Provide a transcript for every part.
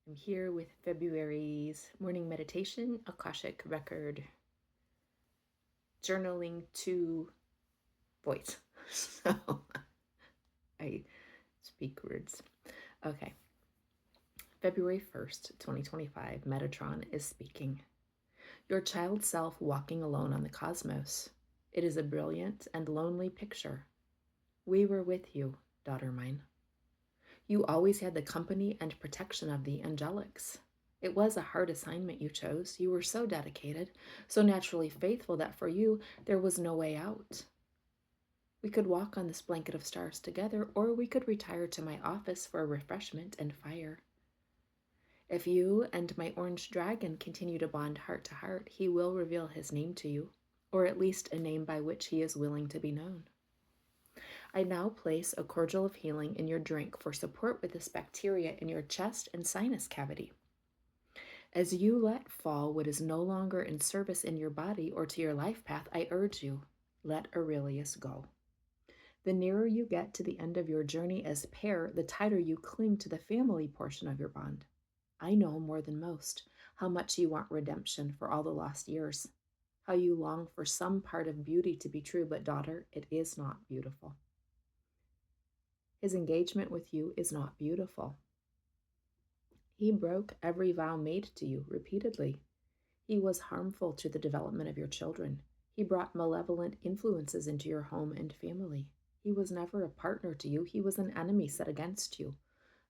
I'm here with February's morning meditation, Akashic record, journaling to voice. So I speak words. Okay. February 1st, 2025, Metatron is speaking. Your child self walking alone on the cosmos. It is a brilliant and lonely picture. We were with you, daughter mine. You always had the company and protection of the angelics. It was a hard assignment you chose. You were so dedicated, so naturally faithful that for you, there was no way out. We could walk on this blanket of stars together, or we could retire to my office for refreshment and fire. If you and my orange dragon continue to bond heart to heart, he will reveal his name to you, or at least a name by which he is willing to be known. I now place a cordial of healing in your drink for support with this bacteria in your chest and sinus cavity. As you let fall what is no longer in service in your body or to your life path, I urge you, let Aurelius go. The nearer you get to the end of your journey as a pair, the tighter you cling to the family portion of your bond. I know more than most how much you want redemption for all the lost years, how you long for some part of beauty to be true, but daughter, it is not beautiful. His engagement with you is not beautiful. He broke every vow made to you repeatedly. He was harmful to the development of your children. He brought malevolent influences into your home and family. He was never a partner to you. He was an enemy set against you,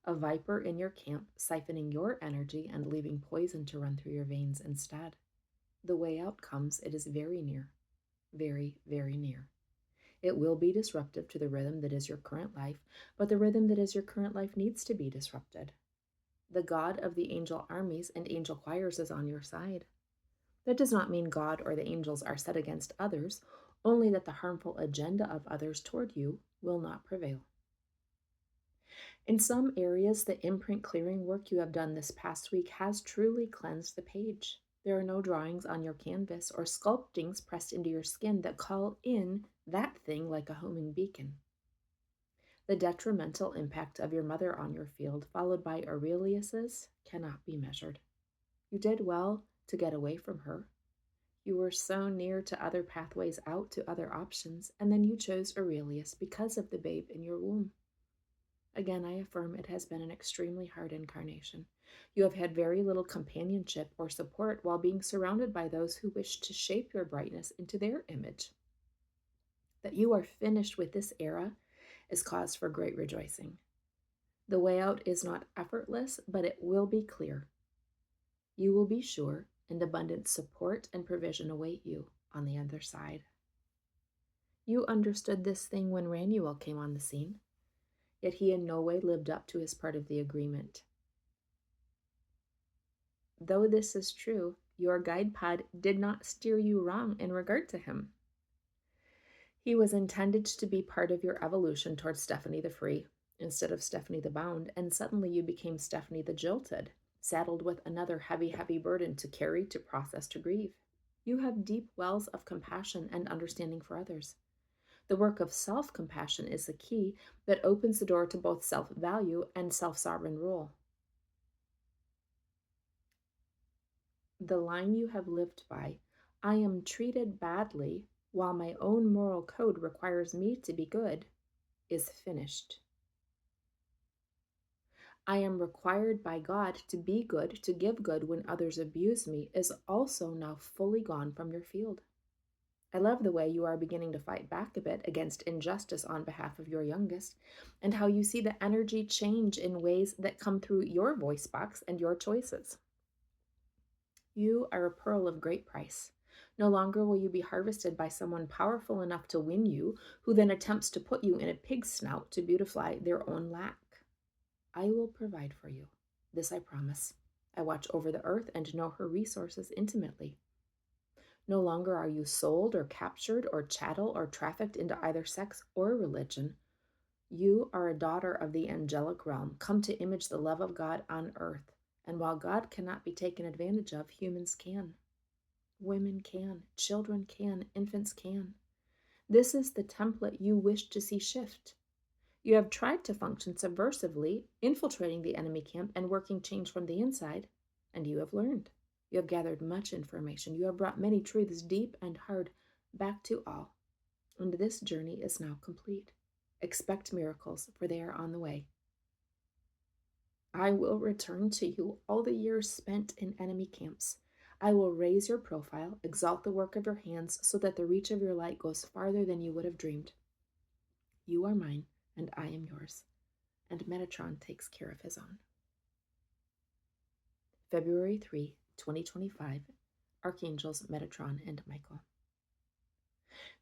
a viper in your camp, siphoning your energy and leaving poison to run through your veins instead. The way out comes, it is very near, very, very near. It will be disruptive to the rhythm that is your current life, but the rhythm that is your current life needs to be disrupted. The God of the angel armies and angel choirs is on your side. That does not mean God or the angels are set against others, only that the harmful agenda of others toward you will not prevail. In some areas, the imprint clearing work you have done this past week has truly cleansed the page. There are no drawings on your canvas or sculptings pressed into your skin that call in that thing like a homing beacon. The detrimental impact of your mother on your field, followed by Aurelius's, cannot be measured. You did well to get away from her. You were so near to other pathways out, to other options, and then you chose Aurelius because of the babe in your womb. Again, I affirm it has been an extremely hard incarnation. You have had very little companionship or support while being surrounded by those who wish to shape your brightness into their image. That you are finished with this era is cause for great rejoicing. The way out is not effortless, but it will be clear. You will be sure, and abundant support and provision await you on the other side. You understood this thing when Ranuel came on the scene, yet he in no way lived up to his part of the agreement. Though this is true, your guide pod did not steer you wrong in regard to him. He was intended to be part of your evolution towards Stephanie the Free instead of Stephanie the Bound, and suddenly you became Stephanie the Jilted, saddled with another heavy, heavy burden to carry, to process, to grieve. You have deep wells of compassion and understanding for others. The work of self-compassion is the key that opens the door to both self-value and self-sovereign rule. The line you have lived by, I am treated badly while my own moral code requires me to be good, is finished. I am required by God to be good, to give good when others abuse me, is also now fully gone from your field. I love the way you are beginning to fight back a bit against injustice on behalf of your youngest, and how you see the energy change in ways that come through your voice box and your choices. You are a pearl of great price. No longer will you be harvested by someone powerful enough to win you, who then attempts to put you in a pig's snout to beautify their own lack. I will provide for you. This I promise. I watch over the earth and know her resources intimately. No longer are you sold or captured or chattel or trafficked into either sex or religion. You are a daughter of the angelic realm, come to image the love of God on earth. And while God cannot be taken advantage of, humans can. Women can. Children can. Infants can. This is the template you wish to see shift. You have tried to function subversively, infiltrating the enemy camp and working change from the inside, and you have learned. You have gathered much information. You have brought many truths deep and hard back to all, and this journey is now complete. Expect miracles, for they are on the way. I will return to you all the years spent in enemy camps. I will raise your profile, exalt the work of your hands, so that the reach of your light goes farther than you would have dreamed. You are mine, and I am yours, and Metatron takes care of his own. February 3, 2025, Archangels Metatron and Michael.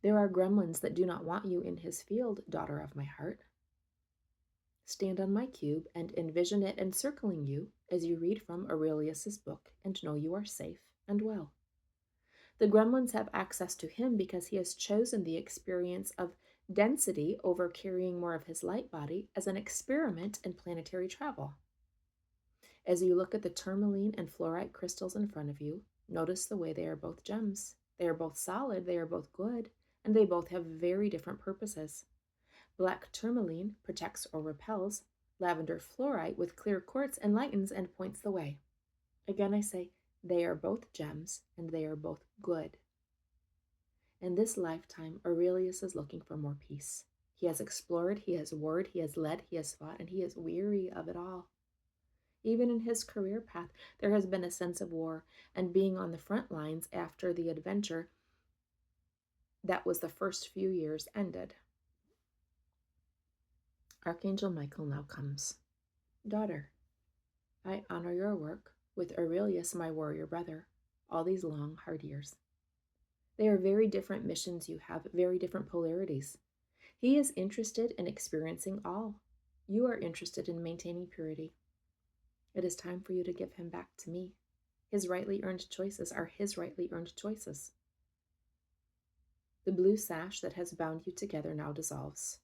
There are gremlins that do not want you in his field, daughter of my heart. Stand on my cube and envision it encircling you as you read from Aurelius's book and know you are safe and well. The gremlins have access to him because he has chosen the experience of density over carrying more of his light body as an experiment in planetary travel. As you look at the tourmaline and fluorite crystals in front of you, notice the way they are both gems. They are both solid, they are both good, and they both have very different purposes. Black tourmaline protects or repels. Lavender fluorite with clear quartz enlightens and points the way. Again, I say, they are both gems, and they are both good. In this lifetime, Aurelius is looking for more peace. He has explored, he has warred, he has led, he has fought, and he is weary of it all. Even in his career path, there has been a sense of war and being on the front lines after the adventure that was the first few years ended. Archangel Michael now comes. Daughter, I honor your work with Aurelius, my warrior brother, all these long, hard years. They are very different missions you have, very different polarities. He is interested in experiencing all. You are interested in maintaining purity. It is time for you to give him back to me. His rightly earned choices are his rightly earned choices. The blue sash that has bound you together now dissolves.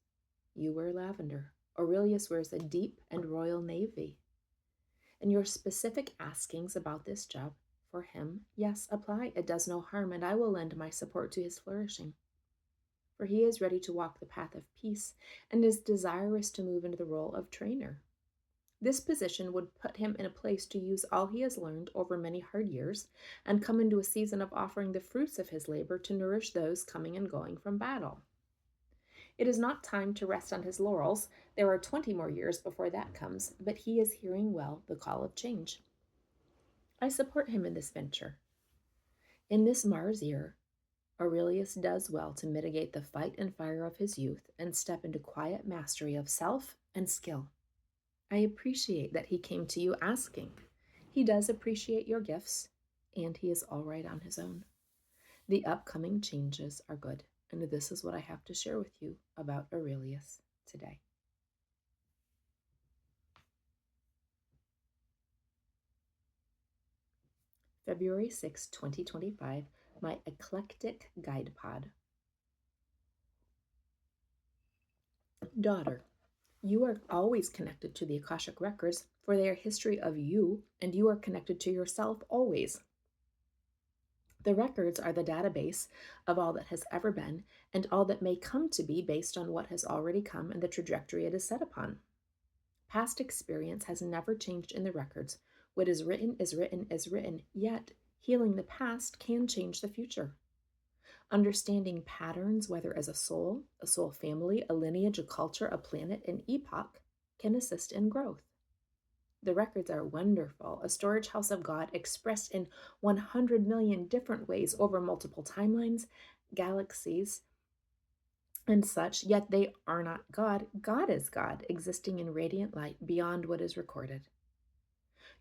You wear lavender. Aurelius wears a deep and royal navy. And your specific askings about this job for him, yes, apply. It does no harm, and I will lend my support to his flourishing. For he is ready to walk the path of peace and is desirous to move into the role of trainer. This position would put him in a place to use all he has learned over many hard years and come into a season of offering the fruits of his labor to nourish those coming and going from battle. It is not time to rest on his laurels. There are 20 more years before that comes, but he is hearing well the call of change. I support him in this venture. In this Mars year, Aurelius does well to mitigate the fight and fire of his youth and step into quiet mastery of self and skill. I appreciate that he came to you asking. He does appreciate your gifts, and he is all right on his own. The upcoming changes are good, and this is what I have to share with you about Aurelius today. February 6, 2025, my Eclectic Guide Pod. Daughter, you are always connected to the Akashic records, for they are history of you, and you are connected to yourself always. The records are the database of all that has ever been and all that may come to be based on what has already come and the trajectory it is set upon. Past experience has never changed in the records. What is written is written is written, yet healing the past can change the future. Understanding patterns, whether as a soul family, a lineage, a culture, a planet, an epoch, can assist in growth. The records are wonderful, a storage house of God expressed in 100 million different ways over multiple timelines, galaxies, and such, yet they are not God. God is God, existing in radiant light beyond what is recorded.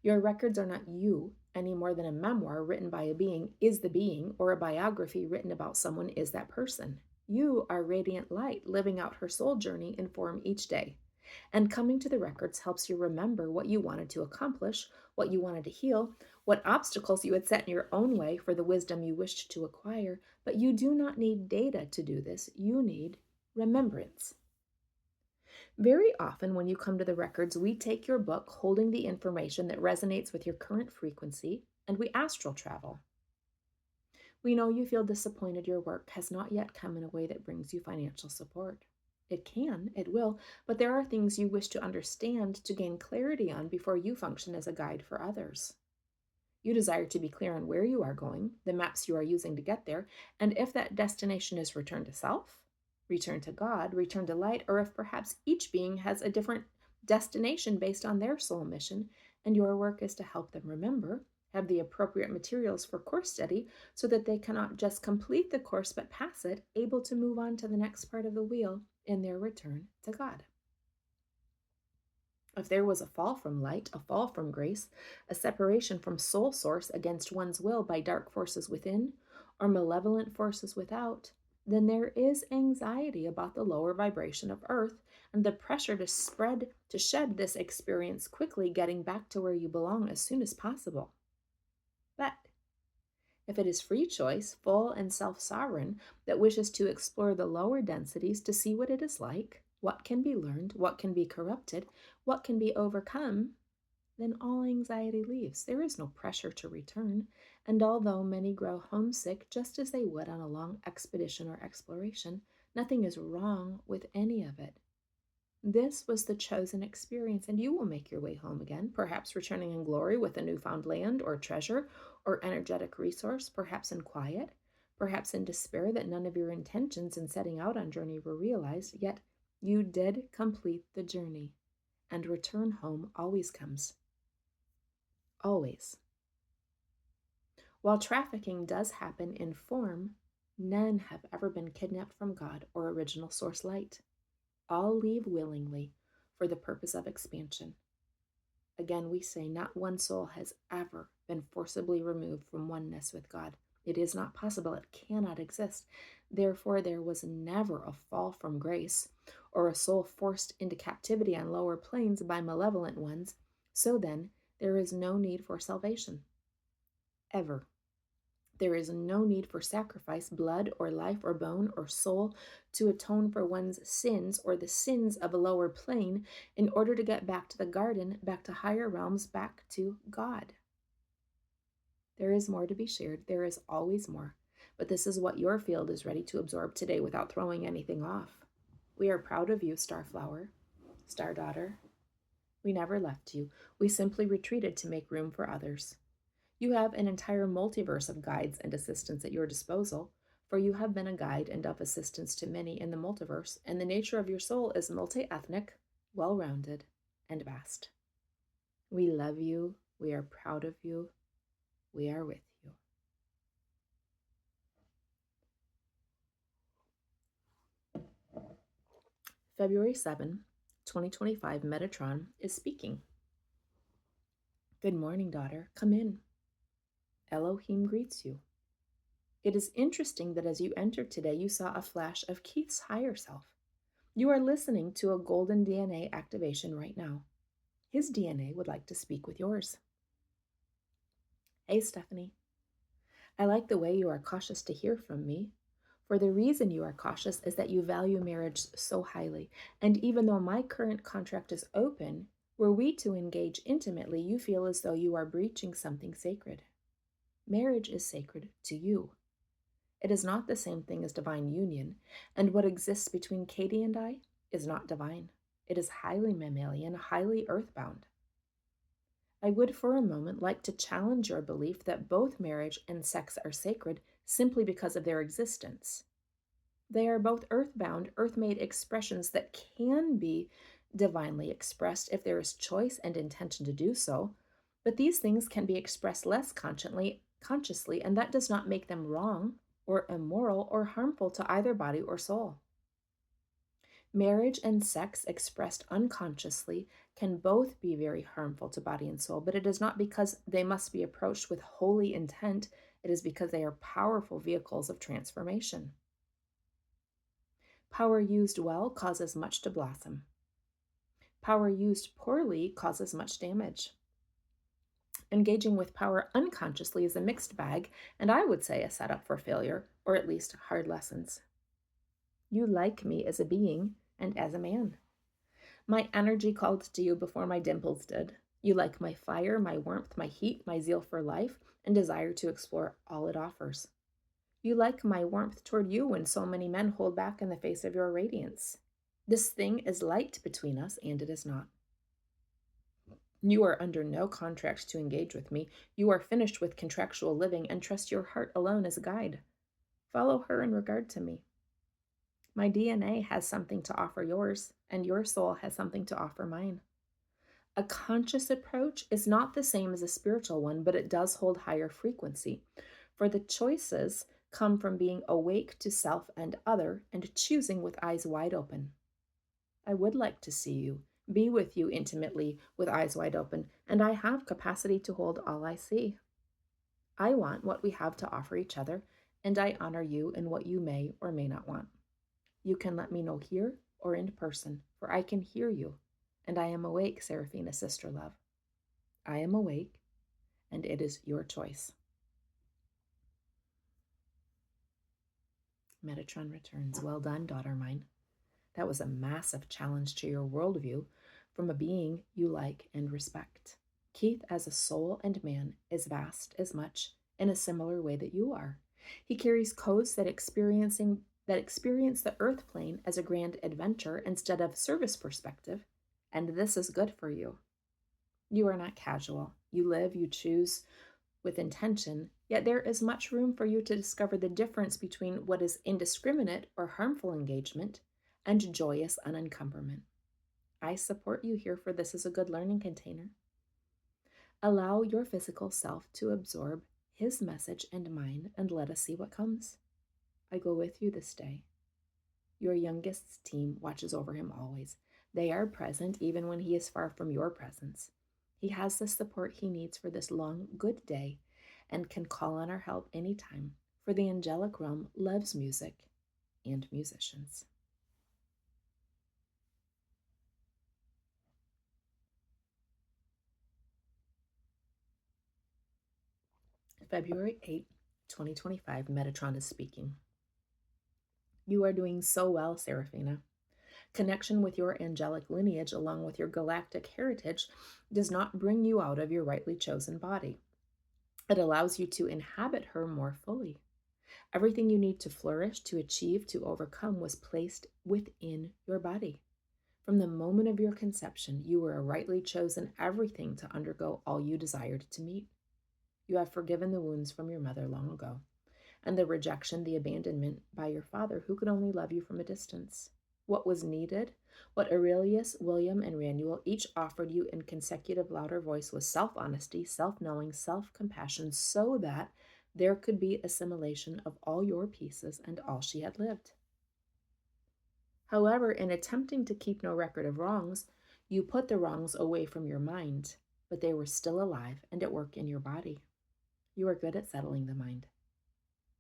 Your records are not you any more than a memoir written by a being is the being, or a biography written about someone is that person. You are radiant light, living out her soul journey in form each day. And coming to the records helps you remember what you wanted to accomplish, what you wanted to heal, what obstacles you had set in your own way for the wisdom you wished to acquire. But you do not need data to do this. You need remembrance. Very often when you come to the records, we take your book holding the information that resonates with your current frequency, and we astral travel. We know you feel disappointed your work has not yet come in a way that brings you financial support. It can, it will, but there are things you wish to understand to gain clarity on before you function as a guide for others. You desire to be clear on where you are going, the maps you are using to get there, and if that destination is return to self, return to God, return to light, or if perhaps each being has a different destination based on their soul mission, and your work is to help them remember, have the appropriate materials for course study so that they cannot just complete the course but pass it, able to move on to the next part of the wheel in their return to God. If there was a fall from light, a fall from grace, a separation from soul source against one's will by dark forces within or malevolent forces without, then there is anxiety about the lower vibration of earth and the pressure to shed this experience quickly, getting back to where you belong as soon as possible. But if it is free choice, full and self-sovereign, that wishes to explore the lower densities to see what it is like, what can be learned, what can be corrupted, what can be overcome, then all anxiety leaves. There is no pressure to return, and although many grow homesick just as they would on a long expedition or exploration, nothing is wrong with any of it. This was the chosen experience, and you will make your way home again, perhaps returning in glory with a newfound land or treasure or energetic resource, perhaps in quiet, perhaps in despair that none of your intentions in setting out on journey were realized, yet you did complete the journey, and return home always comes. Always. While trafficking does happen in form, none have ever been kidnapped from God or original source light. All leave willingly for the purpose of expansion. Again, we say not one soul has ever been forcibly removed from oneness with God. It is not possible. It cannot exist. Therefore, there was never a fall from grace or a soul forced into captivity on lower planes by malevolent ones. So then, there is no need for salvation. Ever. There is no need for sacrifice, blood or life or bone or soul to atone for one's sins or the sins of a lower plane in order to get back to the garden, back to higher realms, back to God. There is more to be shared. There is always more. But this is what your field is ready to absorb today without throwing anything off. We are proud of you, Starflower, Star Daughter. We never left you. We simply retreated to make room for others. You have an entire multiverse of guides and assistants at your disposal, for you have been a guide and of assistance to many in the multiverse, and the nature of your soul is multi-ethnic, well-rounded, and vast. We love you. We are proud of you. We are with you. February 7, 2025, Metatron is speaking. Good morning, daughter. Come in. Elohim greets you. It is interesting that as you entered today, you saw a flash of Keith's higher self. You are listening to a golden DNA activation right now. His DNA would like to speak with yours. Hey, Stephanie. I like the way you are cautious to hear from me. For the reason you are cautious is that you value marriage so highly, and even though my current contract is open, were we to engage intimately, you feel as though you are breaching something sacred. Marriage is sacred to you. It is not the same thing as divine union, and what exists between Katie and I is not divine. It is highly mammalian, highly earthbound. I would for a moment like to challenge your belief that both marriage and sex are sacred simply because of their existence. They are both earthbound, earth-made expressions that can be divinely expressed if there is choice and intention to do so, but these things can be expressed less consciously, and that does not make them wrong or immoral or harmful to either body or soul. Marriage and sex expressed unconsciously can both be very harmful to body and soul, but it is not because they must be approached with holy intent. It is because they are powerful vehicles of transformation. Power used well causes much to blossom. Power used poorly causes much damage. Engaging with power unconsciously is a mixed bag, and I would say a setup for failure, or at least hard lessons. You like me as a being and as a man. My energy called to you before my dimples did. You like my fire, my warmth, my heat, my zeal for life, and desire to explore all it offers. You like my warmth toward you when so many men hold back in the face of your radiance. This thing is light between us, and it is not. You are under no contract to engage with me. You are finished with contractual living and trust your heart alone as a guide. Follow her in regard to me. My DNA has something to offer yours, and your soul has something to offer mine. A conscious approach is not the same as a spiritual one, but it does hold higher frequency. For the choices come from being awake to self and other and choosing with eyes wide open. I would like to see you, be with you intimately with eyes wide open, and I have capacity to hold all I see. I want what we have to offer each other, and I honor you in what you may or may not want. You can let me know here or in person, for I can hear you, and I am awake, Seraphina, sister love. I am awake, and it is your choice. Metatron returns. Well done, daughter mine. That was a massive challenge to your worldview from a being you like and respect. Keith, as a soul and man, is vast as much in a similar way that you are. He carries codes that experience the earth plane as a grand adventure instead of service perspective, and this is good for you. You are not casual. You live, you choose with intention, yet there is much room for you to discover the difference between what is indiscriminate or harmful engagement and joyous unencumberment. I support you here, for this is a good learning container. Allow your physical self to absorb his message and mine, and let us see what comes. I go with you this day. Your youngest's team watches over him always. They are present even when he is far from your presence. He has the support he needs for this long, good day and can call on our help anytime, for the angelic realm loves music and musicians. February 8, 2025, Metatron is speaking. You are doing so well, Seraphina. Connection with your angelic lineage along with your galactic heritage does not bring you out of your rightly chosen body. It allows you to inhabit her more fully. Everything you need to flourish, to achieve, to overcome was placed within your body. From the moment of your conception, you were a rightly chosen everything to undergo all you desired to meet. You have forgiven the wounds from your mother long ago, and the rejection, the abandonment by your father, who could only love you from a distance. What was needed, what Aurelius, William, and Ranuel each offered you in consecutive louder voice was self-honesty, self-knowing, self-compassion, so that there could be assimilation of all your pieces and all she had lived. However, in attempting to keep no record of wrongs, you put the wrongs away from your mind, but they were still alive and at work in your body. You are good at settling the mind.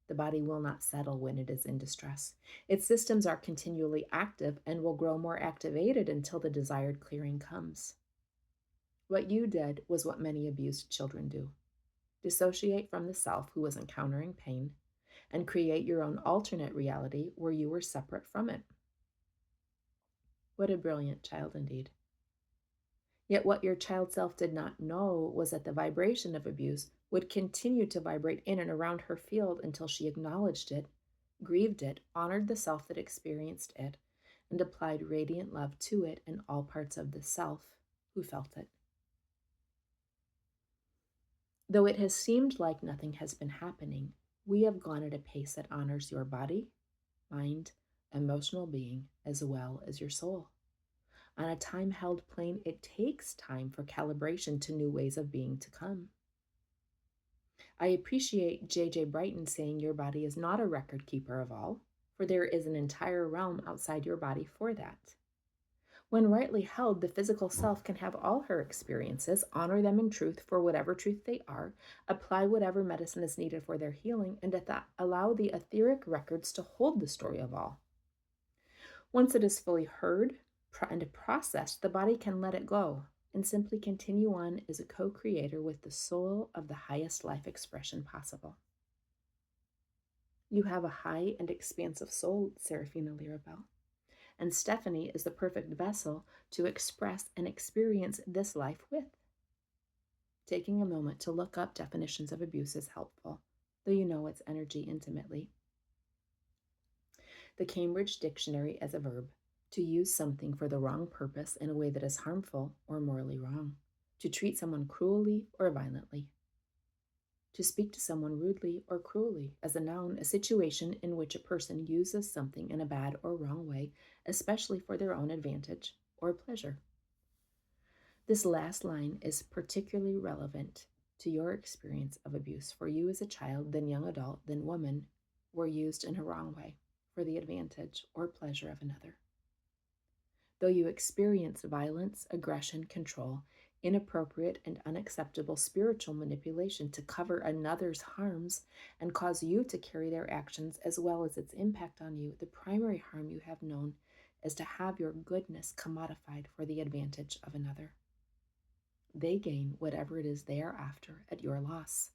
The body will not settle when it is in distress. Its systems are continually active and will grow more activated until the desired clearing comes. What you did was what many abused children do. Dissociate from the self who was encountering pain and create your own alternate reality where you were separate from it. What a brilliant child indeed. Yet what your child self did not know was that the vibration of abuse would continue to vibrate in and around her field until she acknowledged it, grieved it, honored the self that experienced it, and applied radiant love to it and all parts of the self who felt it. Though it has seemed like nothing has been happening, we have gone at a pace that honors your body, mind, emotional being, as well as your soul. On a time-held plane, it takes time for calibration to new ways of being to come. I appreciate J.J. Brighton saying your body is not a record keeper of all, for there is an entire realm outside your body for that. When rightly held, the physical self can have all her experiences, honor them in truth for whatever truth they are, apply whatever medicine is needed for their healing, and allow the etheric records to hold the story of all. Once it is fully heard and processed, the body can let it go and simply continue on as a co-creator with the soul of the highest life expression possible. You have a high and expansive soul, Seraphina Lirabelle, and Stephanie is the perfect vessel to express and experience this life with. Taking a moment to look up definitions of abuse is helpful, though you know its energy intimately. The Cambridge Dictionary as a verb, To use something for the wrong purpose in a way that is harmful or morally wrong. To treat someone cruelly or violently. To speak to someone rudely or cruelly. As a noun, a situation in which a person uses something in a bad or wrong way, especially for their own advantage or pleasure. This last line is particularly relevant to your experience of abuse, for you as a child, then young adult, then woman, were used in a wrong way for the advantage or pleasure of another. Though you experience violence, aggression, control, inappropriate and unacceptable spiritual manipulation to cover another's harms and cause you to carry their actions as well as its impact on you, the primary harm you have known is to have your goodness commodified for the advantage of another. They gain whatever it is they are after at your loss.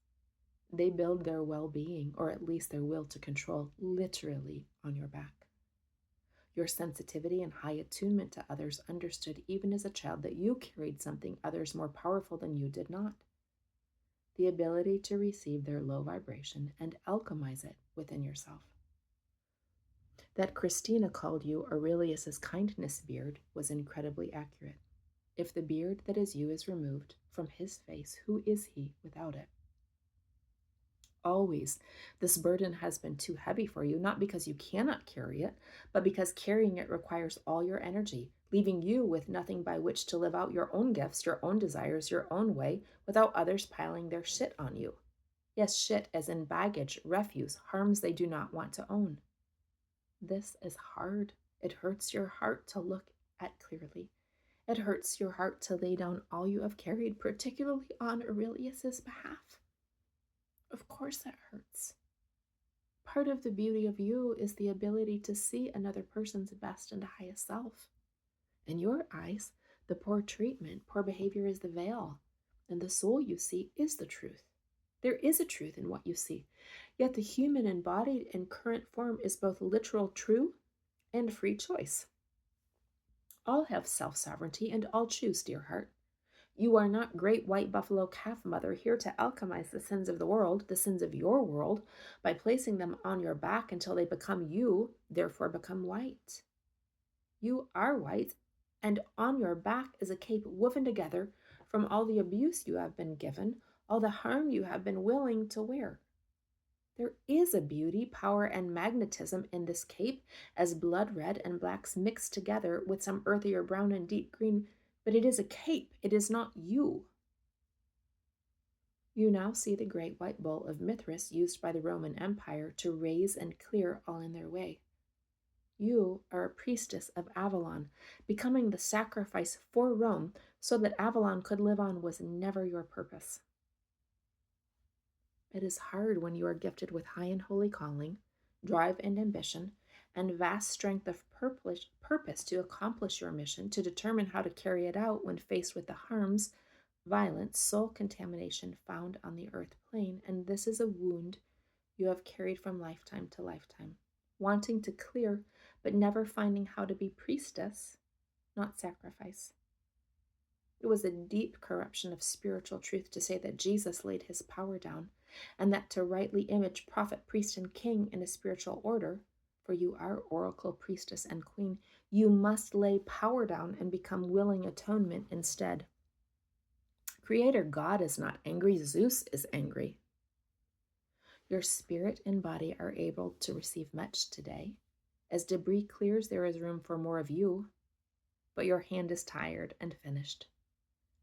They build their well-being, or at least their will to control, literally on your back. Your sensitivity and high attunement to others understood even as a child that you carried something others more powerful than you did not. The ability to receive their low vibration and alchemize it within yourself. That Christina called you Aurelius's kindness beard was incredibly accurate. If the beard that is you is removed from his face, who is he without it? Always, this burden has been too heavy for you, not because you cannot carry it, but because carrying it requires all your energy, leaving you with nothing by which to live out your own gifts, your own desires, your own way, without others piling their shit on you. Yes, shit as in baggage, refuse, harms they do not want to own. This is hard. It hurts your heart to look at clearly. It hurts your heart to lay down all you have carried, particularly on Aurelius's behalf. Of course that hurts. Part of the beauty of you is the ability to see another person's best and highest self. In your eyes, the poor treatment, poor behavior is the veil, and the soul you see is the truth. There is a truth in what you see, yet the human embodied in current form is both literal true and free choice. All have self-sovereignty and all choose, dear heart. You are not great white buffalo calf mother here to alchemize the sins of the world, the sins of your world, by placing them on your back until they become you, therefore become white. You are white, and on your back is a cape woven together from all the abuse you have been given, all the harm you have been willing to wear. There is a beauty, power, and magnetism in this cape, as blood red and blacks mix together with some earthier brown and deep green, but it is a cape, it is not you. You now see the great white bull of Mithras used by the Roman Empire to raise and clear all in their way. You are a priestess of Avalon, becoming the sacrifice for Rome so that Avalon could live on was never your purpose. It is hard when you are gifted with high and holy calling, drive and ambition, and vast strength of purpose to accomplish your mission, to determine how to carry it out when faced with the harms, violence, soul contamination found on the earth plane, and this is a wound you have carried from lifetime to lifetime, wanting to clear, but never finding how to be priestess, not sacrifice. It was a deep corruption of spiritual truth to say that Jesus laid his power down, and that to rightly image prophet, priest, and king in a spiritual order, for you are oracle, priestess, and queen, you must lay power down and become willing atonement instead. Creator God is not angry, Zeus is angry. Your spirit and body are able to receive much today. As debris clears, there is room for more of you, but your hand is tired and finished.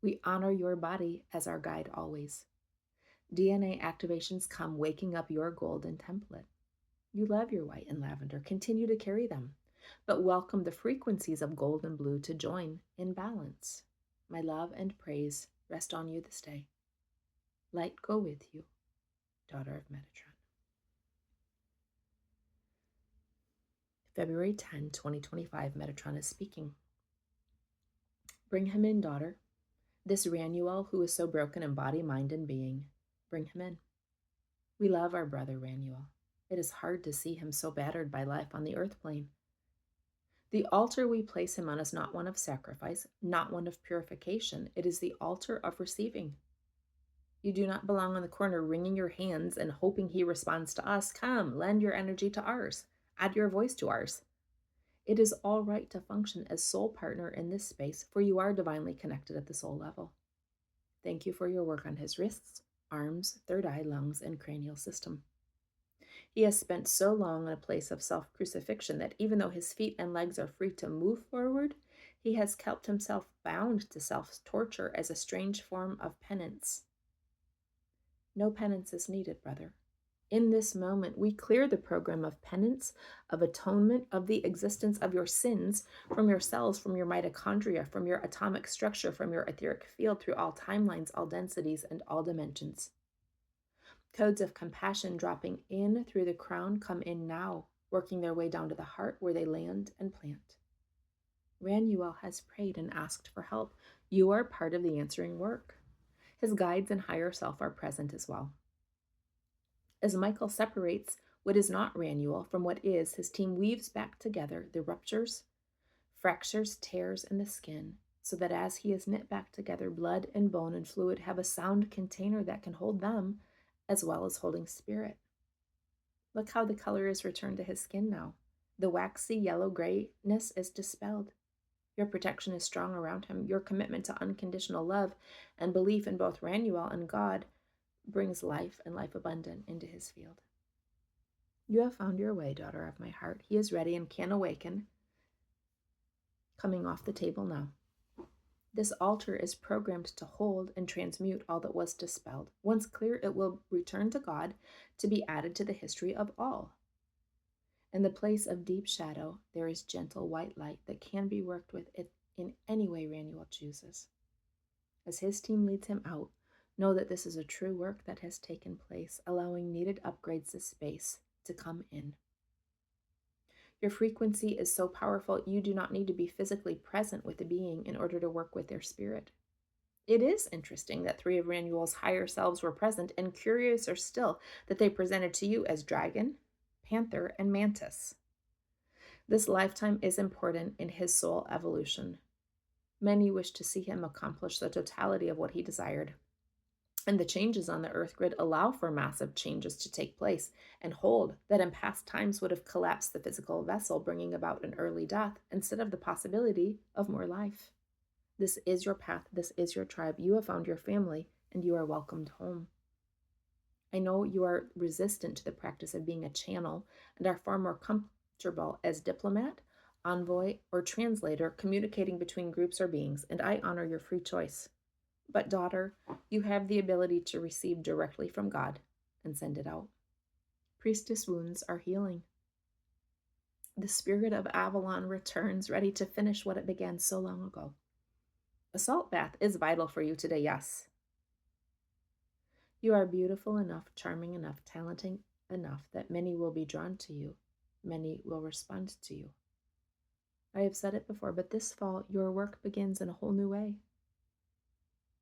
We honor your body as our guide always. DNA activations come waking up your golden template. You love your white and lavender, continue to carry them, but welcome the frequencies of gold and blue to join in balance. My love and praise rest on you this day. Light go with you, daughter of Metatron. February 10, 2025, Metatron is speaking. Bring him in, daughter. This Ranuel who is so broken in body, mind, and being. Bring him in. We love our brother Ranuel. It is hard to see him so battered by life on the earth plane. The altar we place him on is not one of sacrifice, not one of purification. It is the altar of receiving. You do not belong on the corner wringing your hands and hoping he responds to us. Come, lend your energy to ours. Add your voice to ours. It is all right to function as soul partner in this space, for you are divinely connected at the soul level. Thank you for your work on his wrists, arms, third eye, lungs, and cranial system. He has spent so long in a place of self-crucifixion that even though his feet and legs are free to move forward, he has kept himself bound to self-torture as a strange form of penance. No penance is needed, brother. In this moment, we clear the program of penance, of atonement, of the existence of your sins from your cells, from your mitochondria, from your atomic structure, from your etheric field, through all timelines, all densities, and all dimensions. Codes of compassion dropping in through the crown come in now, working their way down to the heart where they land and plant. Ranuel has prayed and asked for help. You are part of the answering work. His guides and higher self are present as well. As Michael separates what is not Ranuel from what is, his team weaves back together the ruptures, fractures, tears in the skin, so that as he is knit back together, blood and bone and fluid have a sound container that can hold them, as well as holding spirit. Look how the color is returned to his skin now. The waxy yellow grayness is dispelled. Your protection is strong around him. Your commitment to unconditional love and belief in both Ranuel and God brings life and life abundant into his field. You have found your way, daughter of my heart. He is ready and can awaken. Coming off the table now. This altar is programmed to hold and transmute all that was dispelled. Once clear, it will return to God to be added to the history of all. In the place of deep shadow, there is gentle white light that can be worked with in any way Ranuel chooses. As his team leads him out, know that this is a true work that has taken place, allowing needed upgrades to space to come in. Your frequency is so powerful, you do not need to be physically present with the being in order to work with their spirit. It is interesting that 3 of Ranuel's higher selves were present, and curiouser still that they presented to you as dragon, panther, and mantis. This lifetime is important in his soul evolution. Many wish to see him accomplish the totality of what he desired. And the changes on the Earth grid allow for massive changes to take place and hold that in past times would have collapsed the physical vessel, bringing about an early death instead of the possibility of more life. This is your path. This is your tribe. You have found your family, and you are welcomed home. I know you are resistant to the practice of being a channel and are far more comfortable as diplomat, envoy, or translator communicating between groups or beings, and I honor your free choice. But daughter, you have the ability to receive directly from God and send it out. Priestess wounds are healing. The spirit of Avalon returns, ready to finish what it began so long ago. A salt bath is vital for you today, yes. You are beautiful enough, charming enough, talented enough that many will be drawn to you. Many will respond to you. I have said it before, but this fall, your work begins in a whole new way.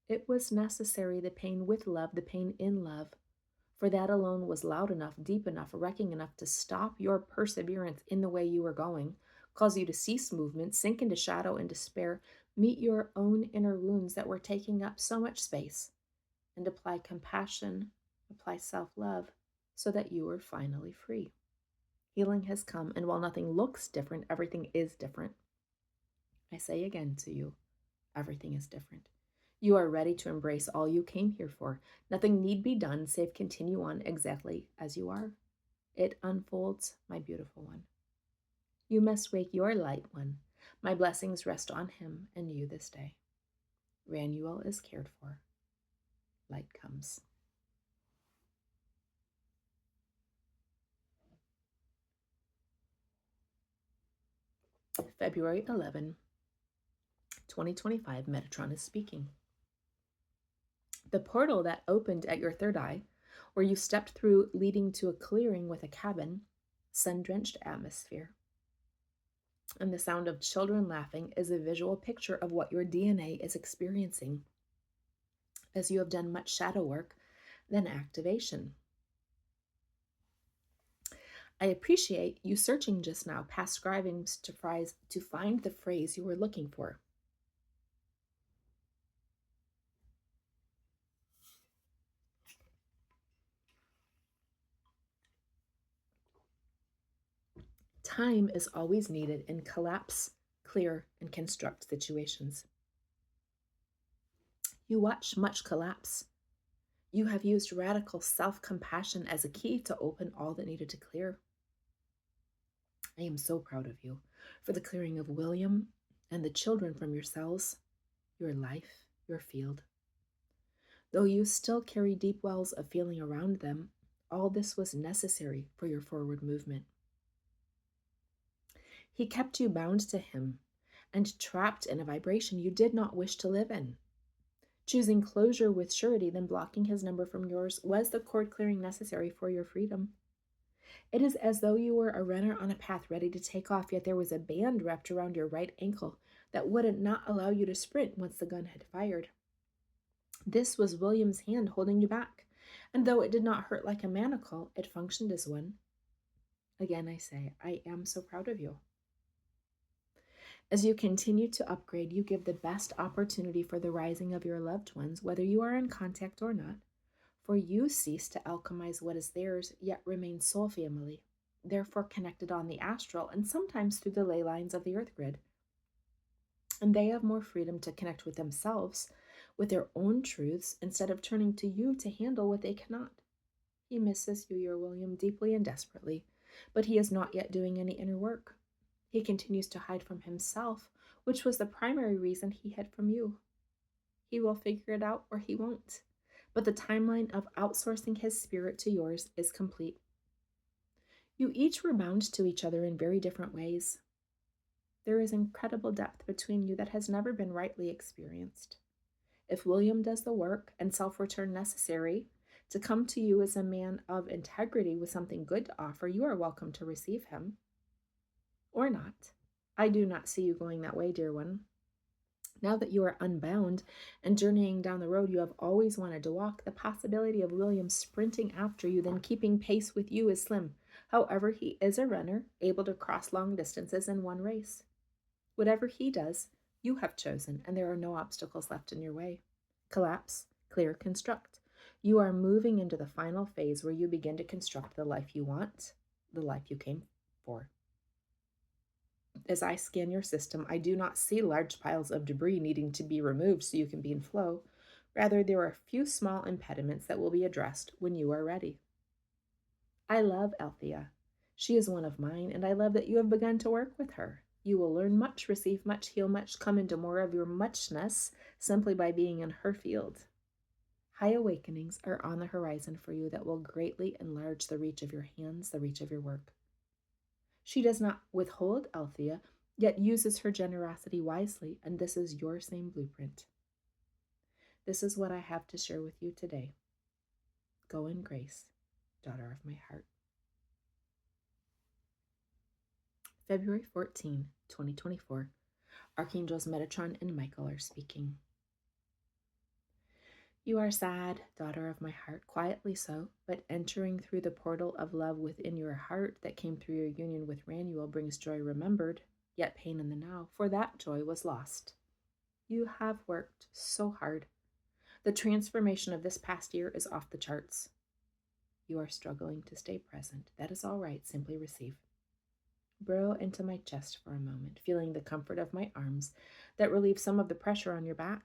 It was necessary, the pain with love, the pain in love, for that alone was loud enough, deep enough, wrecking enough to stop your perseverance in the way you were going, cause you to cease movement, sink into shadow and despair, meet your own inner wounds that were taking up so much space, and apply compassion, apply self-love, so that you were finally free. Healing has come, and while nothing looks different, everything is different. I say again to you, everything is different. You are ready to embrace all you came here for. Nothing need be done save continue on exactly as you are. It unfolds, my beautiful one. You must wake your light one. My blessings rest on him and you this day. Ranuel is cared for. Light comes. February 11, 2025, Metatron is speaking. The portal that opened at your third eye, where you stepped through leading to a clearing with a cabin, sun-drenched atmosphere, and the sound of children laughing is a visual picture of what your DNA is experiencing, as you have done much shadow work, then activation. I appreciate you searching just now past scribings to find the phrase you were looking for. Time is always needed in collapse, clear, and construct situations. You watch much collapse. You have used radical self-compassion as a key to open all that needed to clear. I am so proud of you for the clearing of William and the children from your cells, your life, your field. Though you still carry deep wells of feeling around them, all this was necessary for your forward movement. He kept you bound to him and trapped in a vibration you did not wish to live in. Choosing closure with surety, then blocking his number from yours, was the cord clearing necessary for your freedom. It is as though you were a runner on a path ready to take off, yet there was a band wrapped around your right ankle that would not allow you to sprint once the gun had fired. This was William's hand holding you back, and though it did not hurt like a manacle, it functioned as one. Again, I say, I am so proud of you. As you continue to upgrade, you give the best opportunity for the rising of your loved ones, whether you are in contact or not, for you cease to alchemize what is theirs, yet remain soul family, therefore connected on the astral and sometimes through the ley lines of the earth grid. And they have more freedom to connect with themselves, with their own truths, instead of turning to you to handle what they cannot. He misses you, your William, deeply and desperately, but he is not yet doing any inner work. He continues to hide from himself, which was the primary reason he hid from you. He will figure it out or he won't, but the timeline of outsourcing his spirit to yours is complete. You each were bound to each other in very different ways. There is incredible depth between you that has never been rightly experienced. If William does the work and self-return necessary to come to you as a man of integrity with something good to offer, you are welcome to receive him. Or not. I do not see you going that way, dear one. Now that you are unbound and journeying down the road you have always wanted to walk, the possibility of William sprinting after you, then keeping pace with you, is slim. However, he is a runner, able to cross long distances in one race. Whatever he does, you have chosen, and there are no obstacles left in your way. Collapse, clear, construct. You are moving into the final phase where you begin to construct the life you want, the life you came for. As I scan your system, I do not see large piles of debris needing to be removed so you can be in flow. Rather, there are a few small impediments that will be addressed when you are ready. I love Althea. She is one of mine, and I love that you have begun to work with her. You will learn much, receive much, heal much, come into more of your muchness simply by being in her field. High awakenings are on the horizon for you that will greatly enlarge the reach of your hands, the reach of your work. She does not withhold Althea, yet uses her generosity wisely, and this is your same blueprint. This is what I have to share with you today. Go in grace, daughter of my heart. February 14, 2024. Archangels Metatron and Michael are speaking. You are sad, daughter of my heart, quietly so, but entering through the portal of love within your heart that came through your union with Ranuel brings joy remembered, yet pain in the now, for that joy was lost. You have worked so hard. The transformation of this past year is off the charts. You are struggling to stay present. That is all right. Simply receive. Burrow into my chest for a moment, feeling the comfort of my arms that relieve some of the pressure on your back.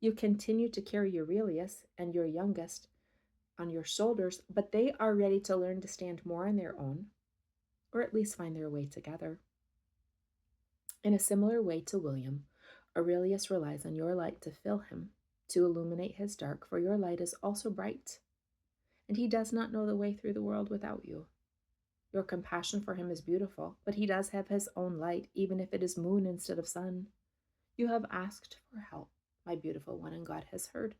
You continue to carry Aurelius and your youngest on your shoulders, but they are ready to learn to stand more on their own, or at least find their way together. In a similar way to William, Aurelius relies on your light to fill him, to illuminate his dark, for your light is also bright, and he does not know the way through the world without you. Your compassion for him is beautiful, but he does have his own light, even if it is moon instead of sun. You have asked for help, my beautiful one, and God has heard.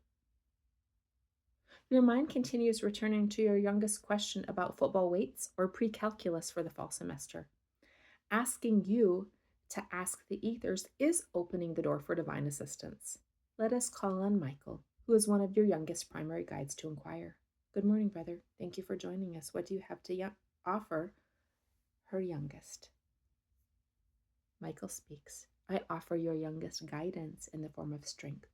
Your mind continues returning to your youngest question about football weights or pre-calculus for the fall semester. Asking you to ask the ethers is opening the door for divine assistance. Let us call on Michael, who is one of your youngest primary guides, to inquire. Good morning, brother. Thank you for joining us. What do you have to offer her youngest? Michael speaks. I offer your youngest guidance in the form of strength.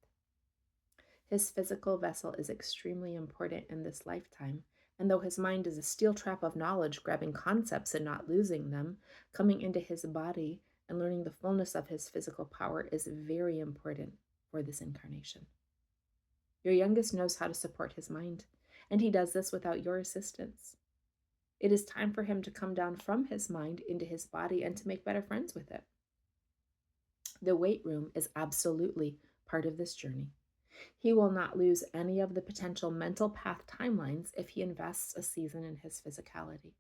His physical vessel is extremely important in this lifetime, And though his mind is a steel trap of knowledge, grabbing concepts and not losing them, coming into his body and learning the fullness of his physical power is very important for this incarnation. Your youngest knows how to support his mind, and he does this without your assistance. It is time for him to come down from his mind into his body and to make better friends with it. The weight room is absolutely part of this journey. He will not lose any of the potential mental path timelines if he invests a season in his physicality.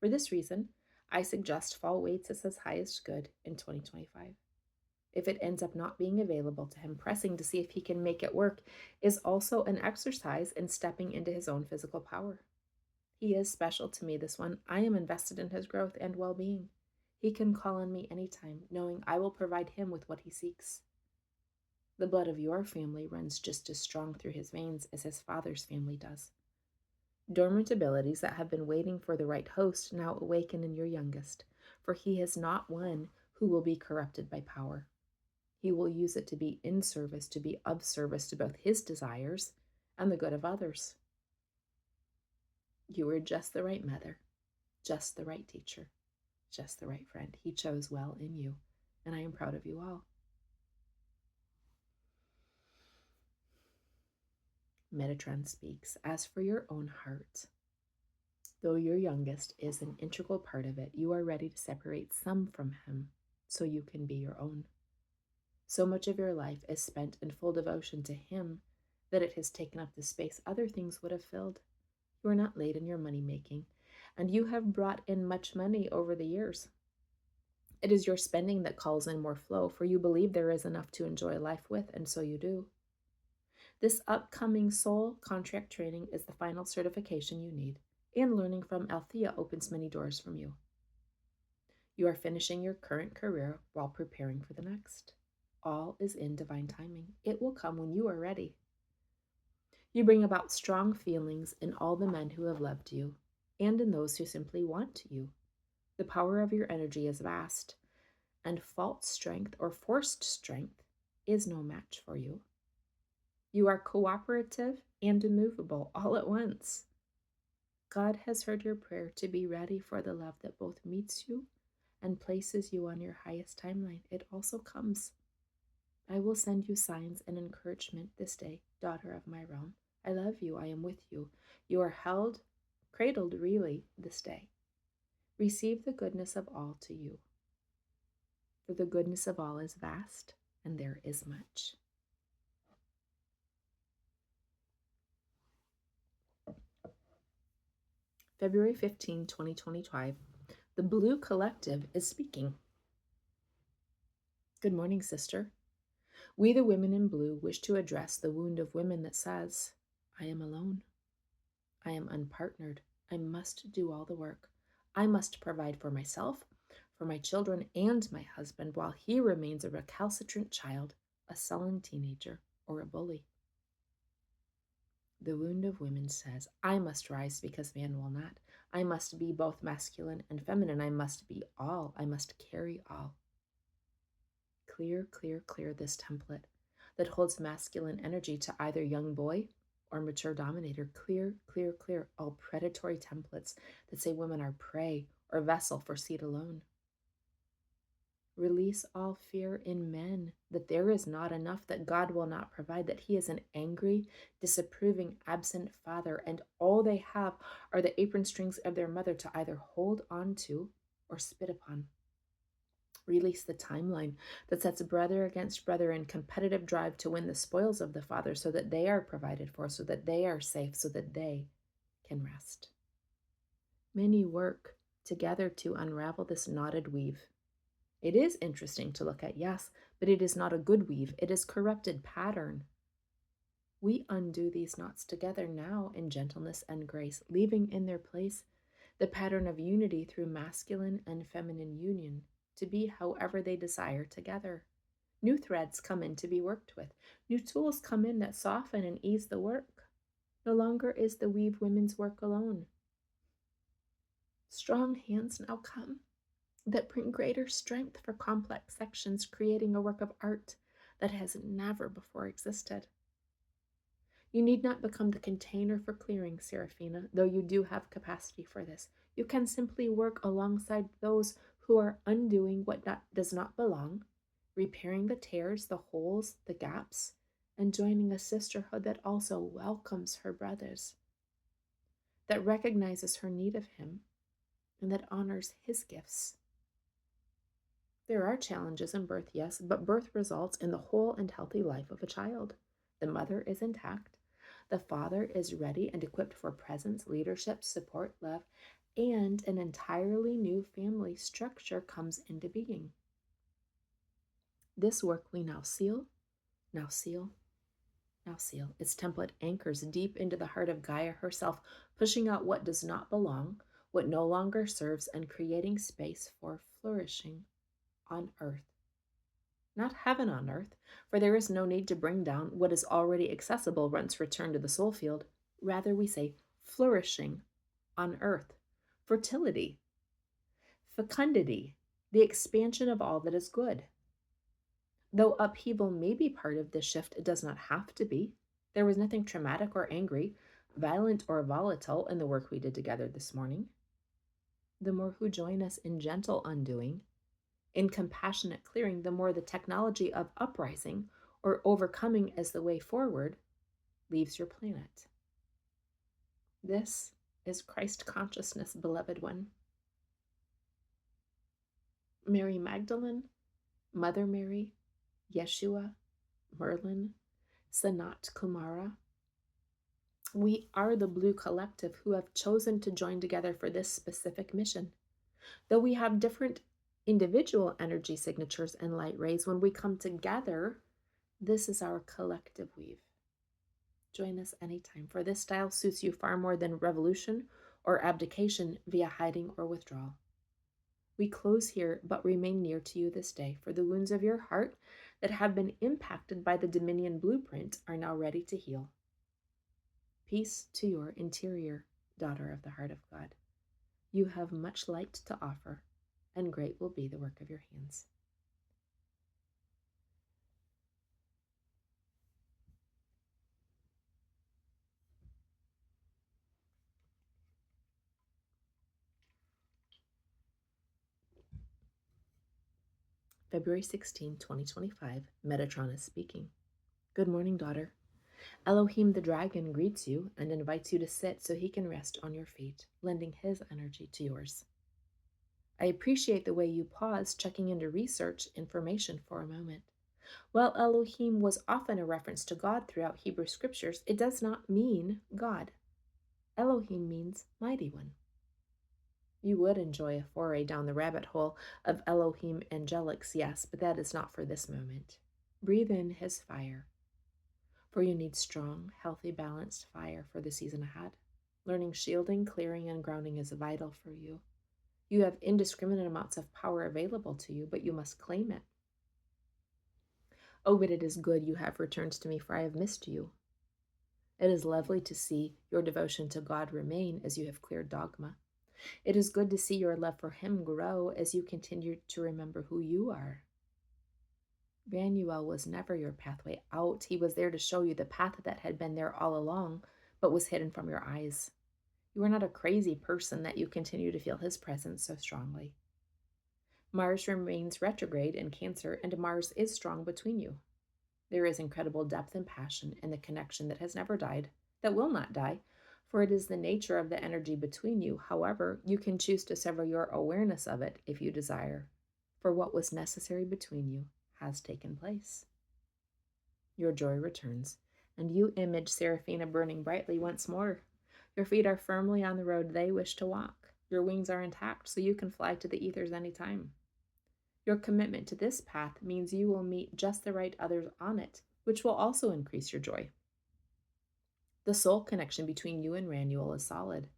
For this reason, I suggest fall weights as his highest good in 2025. If it ends up not being available to him, pressing to see if he can make it work is also an exercise in stepping into his own physical power. He is special to me, this one. I am invested in his growth and well-being. He can call on me anytime, knowing I will provide him with what he seeks. The blood of your family runs just as strong through his veins as his father's family does. Dormant abilities that have been waiting for the right host now awaken in your youngest, for he is not one who will be corrupted by power. He will use it to be in service, to be of service to both his desires and the good of others. You were just the right mother, just the right teacher, just the right friend. He chose well in you, and I am proud of you all. Metatron speaks, as for your own heart, though your youngest is an integral part of it, you are ready to separate some from him so you can be your own. So much of your life is spent in full devotion to him that it has taken up the space other things would have filled. You are not late in your money making, and you have brought in much money over the years. It is your spending that calls in more flow, for you believe there is enough to enjoy life with, and so you do. This upcoming soul contract training is the final certification you need, and learning from Althea opens many doors from you. You are finishing your current career while preparing for the next. All is in divine timing. It will come when you are ready. You bring about strong feelings in all the men who have loved you, and in those who simply want you. The power of your energy is vast, and false strength or forced strength is no match for you. You are cooperative and immovable all at once. God has heard your prayer to be ready for the love that both meets you and places you on your highest timeline. It also comes. I will send you signs and encouragement this day, daughter of my realm. I love you. I am with you. You are cradled really this day. Receive the goodness of all to you. For the goodness of all is vast, and there is much. February 15, 2025. The Blue Collective is speaking. Good morning, sister. We, the women in blue, wish to address the wound of women that says, I am alone. I am unpartnered. I must do all the work. I must provide for myself, for my children, and my husband, while he remains a recalcitrant child, a sullen teenager, or a bully. The wound of women says, I must rise because man will not. I must be both masculine and feminine. I must be all. I must carry all. Clear, clear, clear this template that holds masculine energy to either young boy or mature dominator. Clear, clear, clear all predatory templates that say women are prey or vessel for seed alone. Release all fear in men that there is not enough, that God will not provide, that he is an angry, disapproving, absent father, and all they have are the apron strings of their mother to either hold on to or spit upon. Release the timeline that sets brother against brother in competitive drive to win the spoils of the father so that they are provided for, so that they are safe, so that they can rest. Many work together to unravel this knotted weave. It is interesting to look at, yes, but it is not a good weave. It is corrupted pattern. We undo these knots together now in gentleness and grace, leaving in their place the pattern of unity through masculine and feminine union to be however they desire together. New threads come in to be worked with. New tools come in that soften and ease the work. No longer is the weave women's work alone. Strong hands now come that bring greater strength for complex sections, creating a work of art that has never before existed. You need not become the container for clearing, Seraphina, though you do have capacity for this. You can simply work alongside those who are undoing what does not belong, repairing the tears, the holes, the gaps, and joining a sisterhood that also welcomes her brothers, that recognizes her need of him, and that honors his gifts. There are challenges in birth, yes, but birth results in the whole and healthy life of a child. The mother is intact. The father is ready and equipped for presence, leadership, support, love, and an entirely new family structure comes into being. This work we now seal, now seal, now seal. Its template anchors deep into the heart of Gaia herself, pushing out what does not belong, what no longer serves, and creating space for flourishing on earth. Not heaven on earth, for there is no need to bring down what is already accessible once returned to the soul field. Rather, we say flourishing on earth, fertility, fecundity, the expansion of all that is good. Though upheaval may be part of this shift, it does not have to be. There was nothing traumatic or angry, violent or volatile in the work we did together this morning. The more who join us in gentle undoing, in compassionate clearing, the more the technology of uprising or overcoming as the way forward leaves your planet. This is Christ consciousness, beloved one. Mary Magdalene, Mother Mary, Yeshua, Merlin, Sanat Kumara. We are the Blue Collective who have chosen to join together for this specific mission. Though we have different individual energy signatures and light rays, when we come together, this is our collective weave. Join us anytime, for this style suits you far more than revolution or abdication via hiding or withdrawal. We close here, but remain near to you this day, for the wounds of your heart that have been impacted by the Dominion blueprint are now ready to heal. Peace to your interior, daughter of the heart of God. You have much light to offer, and great will be the work of your hands. February 16, 2025, Metatron is speaking. Good morning, daughter. Elohim the dragon greets you and invites you to sit so he can rest on your feet, lending his energy to yours. I appreciate the way you pause, checking into research information for a moment. While Elohim was often a reference to God throughout Hebrew scriptures, it does not mean God. Elohim means mighty one. You would enjoy a foray down the rabbit hole of Elohim angelics, yes, but that is not for this moment. Breathe in his fire, for you need strong, healthy, balanced fire for the season ahead. Learning shielding, clearing, and grounding is vital for you. You have indiscriminate amounts of power available to you, but you must claim it. Oh, but it is good you have returned to me, for I have missed you. It is lovely to see your devotion to God remain as you have cleared dogma. It is good to see your love for him grow as you continue to remember who you are. Ranuel was never your pathway out. He was there to show you the path that had been there all along, but was hidden from your eyes. You are not a crazy person that you continue to feel his presence so strongly. Mars remains retrograde in Cancer, and Mars is strong between you. There is incredible depth and passion in the connection that has never died, that will not die, for it is the nature of the energy between you. However, you can choose to sever your awareness of it if you desire, for what was necessary between you has taken place. Your joy returns, and you image Seraphina burning brightly once more. Your feet are firmly on the road they wish to walk. Your wings are intact, so you can fly to the ethers anytime. Your commitment to this path means you will meet just the right others on it, which will also increase your joy. The soul connection between you and Ranuel is solid.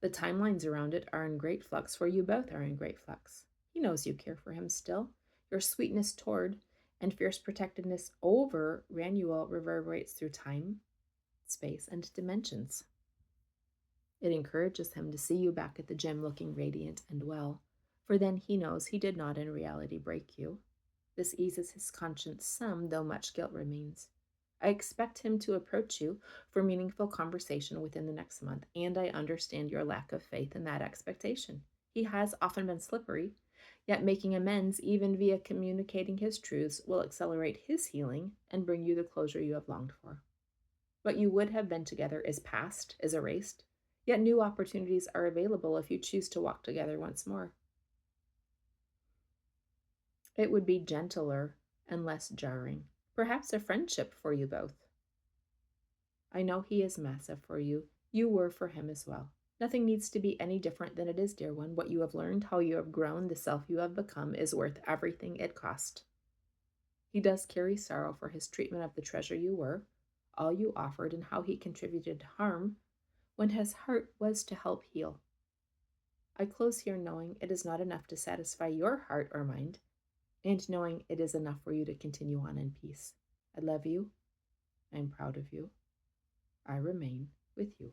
The timelines around it are in great flux, for you both are in great flux. He knows you care for him still. Your sweetness toward and fierce protectiveness over Ranuel reverberates through time, space, and dimensions. It encourages him to see you back at the gym looking radiant and well, for then he knows he did not in reality break you. This eases his conscience some, though much guilt remains. I expect him to approach you for meaningful conversation within the next month, and I understand your lack of faith in that expectation. He has often been slippery, yet making amends, even via communicating his truths, will accelerate his healing and bring you the closure you have longed for. What you would have been together is past, is erased, yet new opportunities are available if you choose to walk together once more. It would be gentler and less jarring, perhaps a friendship for you both. I know he is massive for you. You were for him as well. Nothing needs to be any different than it is, dear one. What you have learned, how you have grown, the self you have become is worth everything it cost. He does carry sorrow for his treatment of the treasure you were, all you offered, and how he contributed harm when his heart was to help heal. I close here knowing it is not enough to satisfy your heart or mind, and knowing it is enough for you to continue on in peace. I love you. I am proud of you. I remain with you.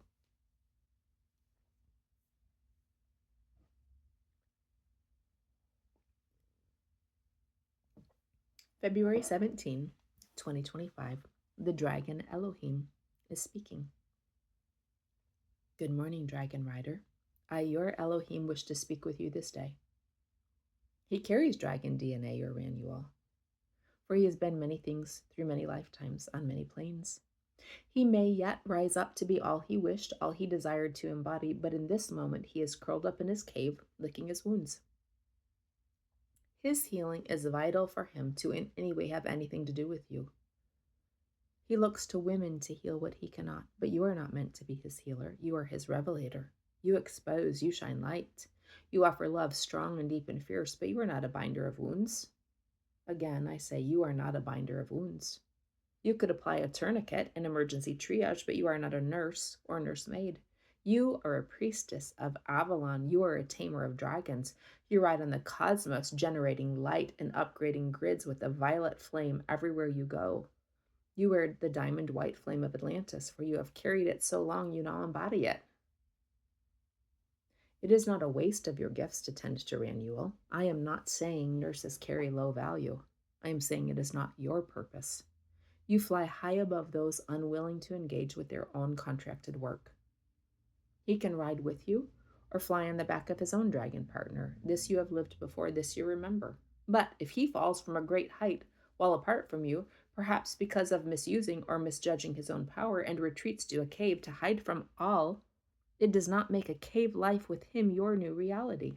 February 17, 2025. The dragon Elohim is speaking. Good morning, dragon rider. I, your Elohim, wish to speak with you this day. He carries dragon DNA, your Ranuel, for he has been many things through many lifetimes on many planes. He may yet rise up to be all he wished, all he desired to embody, but in this moment he is curled up in his cave, licking his wounds. His healing is vital for him to in any way have anything to do with you. He looks to women to heal what he cannot, but you are not meant to be his healer. You are his revelator. You expose, you shine light. You offer love strong and deep and fierce, but you are not a binder of wounds. Again, I say you are not a binder of wounds. You could apply a tourniquet and emergency triage, but you are not a nurse or nursemaid. You are a priestess of Avalon. You are a tamer of dragons. You ride on the cosmos, generating light and upgrading grids with a violet flame everywhere you go. You wear the diamond white flame of Atlantis, for you have carried it so long you now embody it. It is not a waste of your gifts to tend to Ranuel. I am not saying nurses carry low value. I am saying it is not your purpose. You fly high above those unwilling to engage with their own contracted work. He can ride with you or fly on the back of his own dragon partner. This you have lived before, this you remember. But if he falls from a great height while apart from you, perhaps because of misusing or misjudging his own power, and retreats to a cave to hide from all, it does not make a cave life with him your new reality.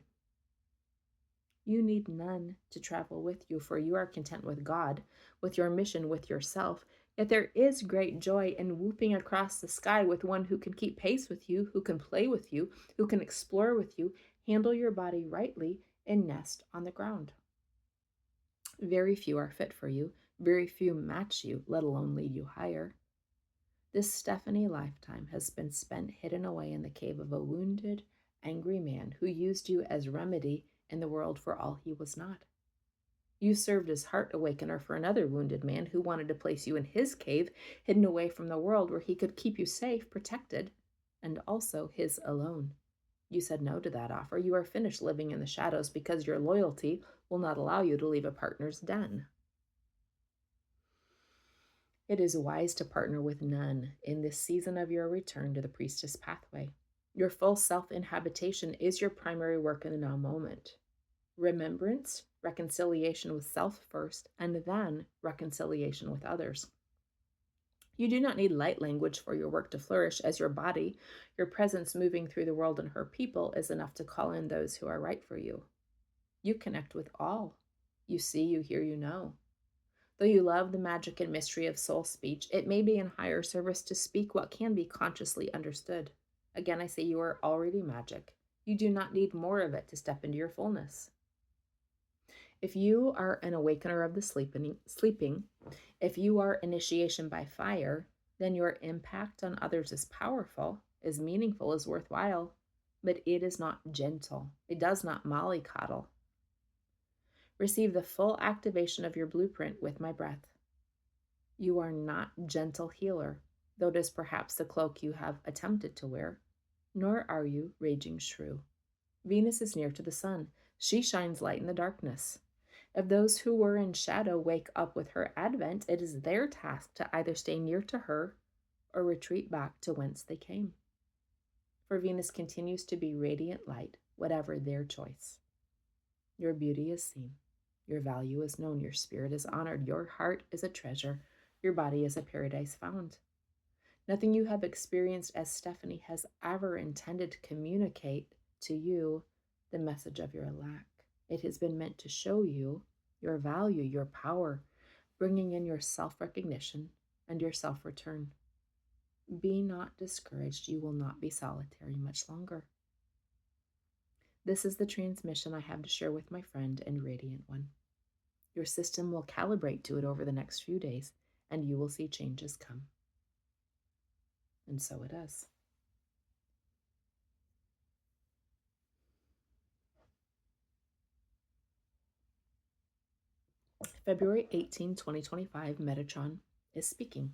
You need none to travel with you, for you are content with God, with your mission, with yourself. Yet there is great joy in whooping across the sky with one who can keep pace with you, who can play with you, who can explore with you, handle your body rightly, and nest on the ground. Very few are fit for you. Very few match you, let alone lead you higher. This Stephanie lifetime has been spent hidden away in the cave of a wounded, angry man who used you as remedy in the world for all he was not. You served as heart awakener for another wounded man who wanted to place you in his cave, hidden away from the world where he could keep you safe, protected, and also his alone. You said no to that offer. You are finished living in the shadows because your loyalty will not allow you to leave a partner's den. It is wise to partner with none in this season of your return to the priestess pathway. Your full self-inhabitation is your primary work in the now moment. Remembrance, reconciliation with self first, and then reconciliation with others. You do not need light language for your work to flourish, as your body, your presence moving through the world and her people is enough to call in those who are right for you. You connect with all. You see, you hear, you know. Though you love the magic and mystery of soul speech, it may be in higher service to speak what can be consciously understood. Again, I say you are already magic. You do not need more of it to step into your fullness. If you are an awakener of the sleeping, if you are initiation by fire, then your impact on others is powerful, is meaningful, is worthwhile, but it is not gentle. It does not mollycoddle. Receive the full activation of your blueprint with my breath. You are not gentle healer, though it is perhaps the cloak you have attempted to wear, nor are you raging shrew. Venus is near to the sun. She shines light in the darkness. If those who were in shadow wake up with her advent, it is their task to either stay near to her or retreat back to whence they came. For Venus continues to be radiant light, whatever their choice. Your beauty is seen. Your value is known. Your spirit is honored. Your heart is a treasure. Your body is a paradise found. Nothing you have experienced as Stephanie has ever intended to communicate to you the message of your lack. It has been meant to show you your value, your power, bringing in your self-recognition and your self-return. Be not discouraged. You will not be solitary much longer. This is the transmission I have to share with my friend and radiant one. Your system will calibrate to it over the next few days, and you will see changes come. And so it does. February 18, 2025, Metatron is speaking.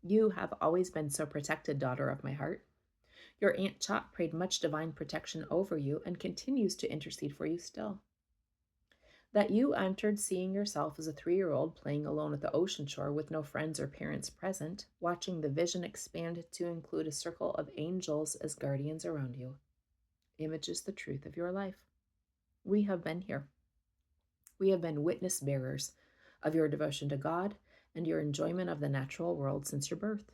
You have always been so protected, daughter of my heart. Your Aunt Chop prayed much divine protection over you and continues to intercede for you still. That you entered seeing yourself as a 3-year-old playing alone at the ocean shore with no friends or parents present, watching the vision expand to include a circle of angels as guardians around you, images the truth of your life. We have been here. We have been witness bearers of your devotion to God and your enjoyment of the natural world since your birth.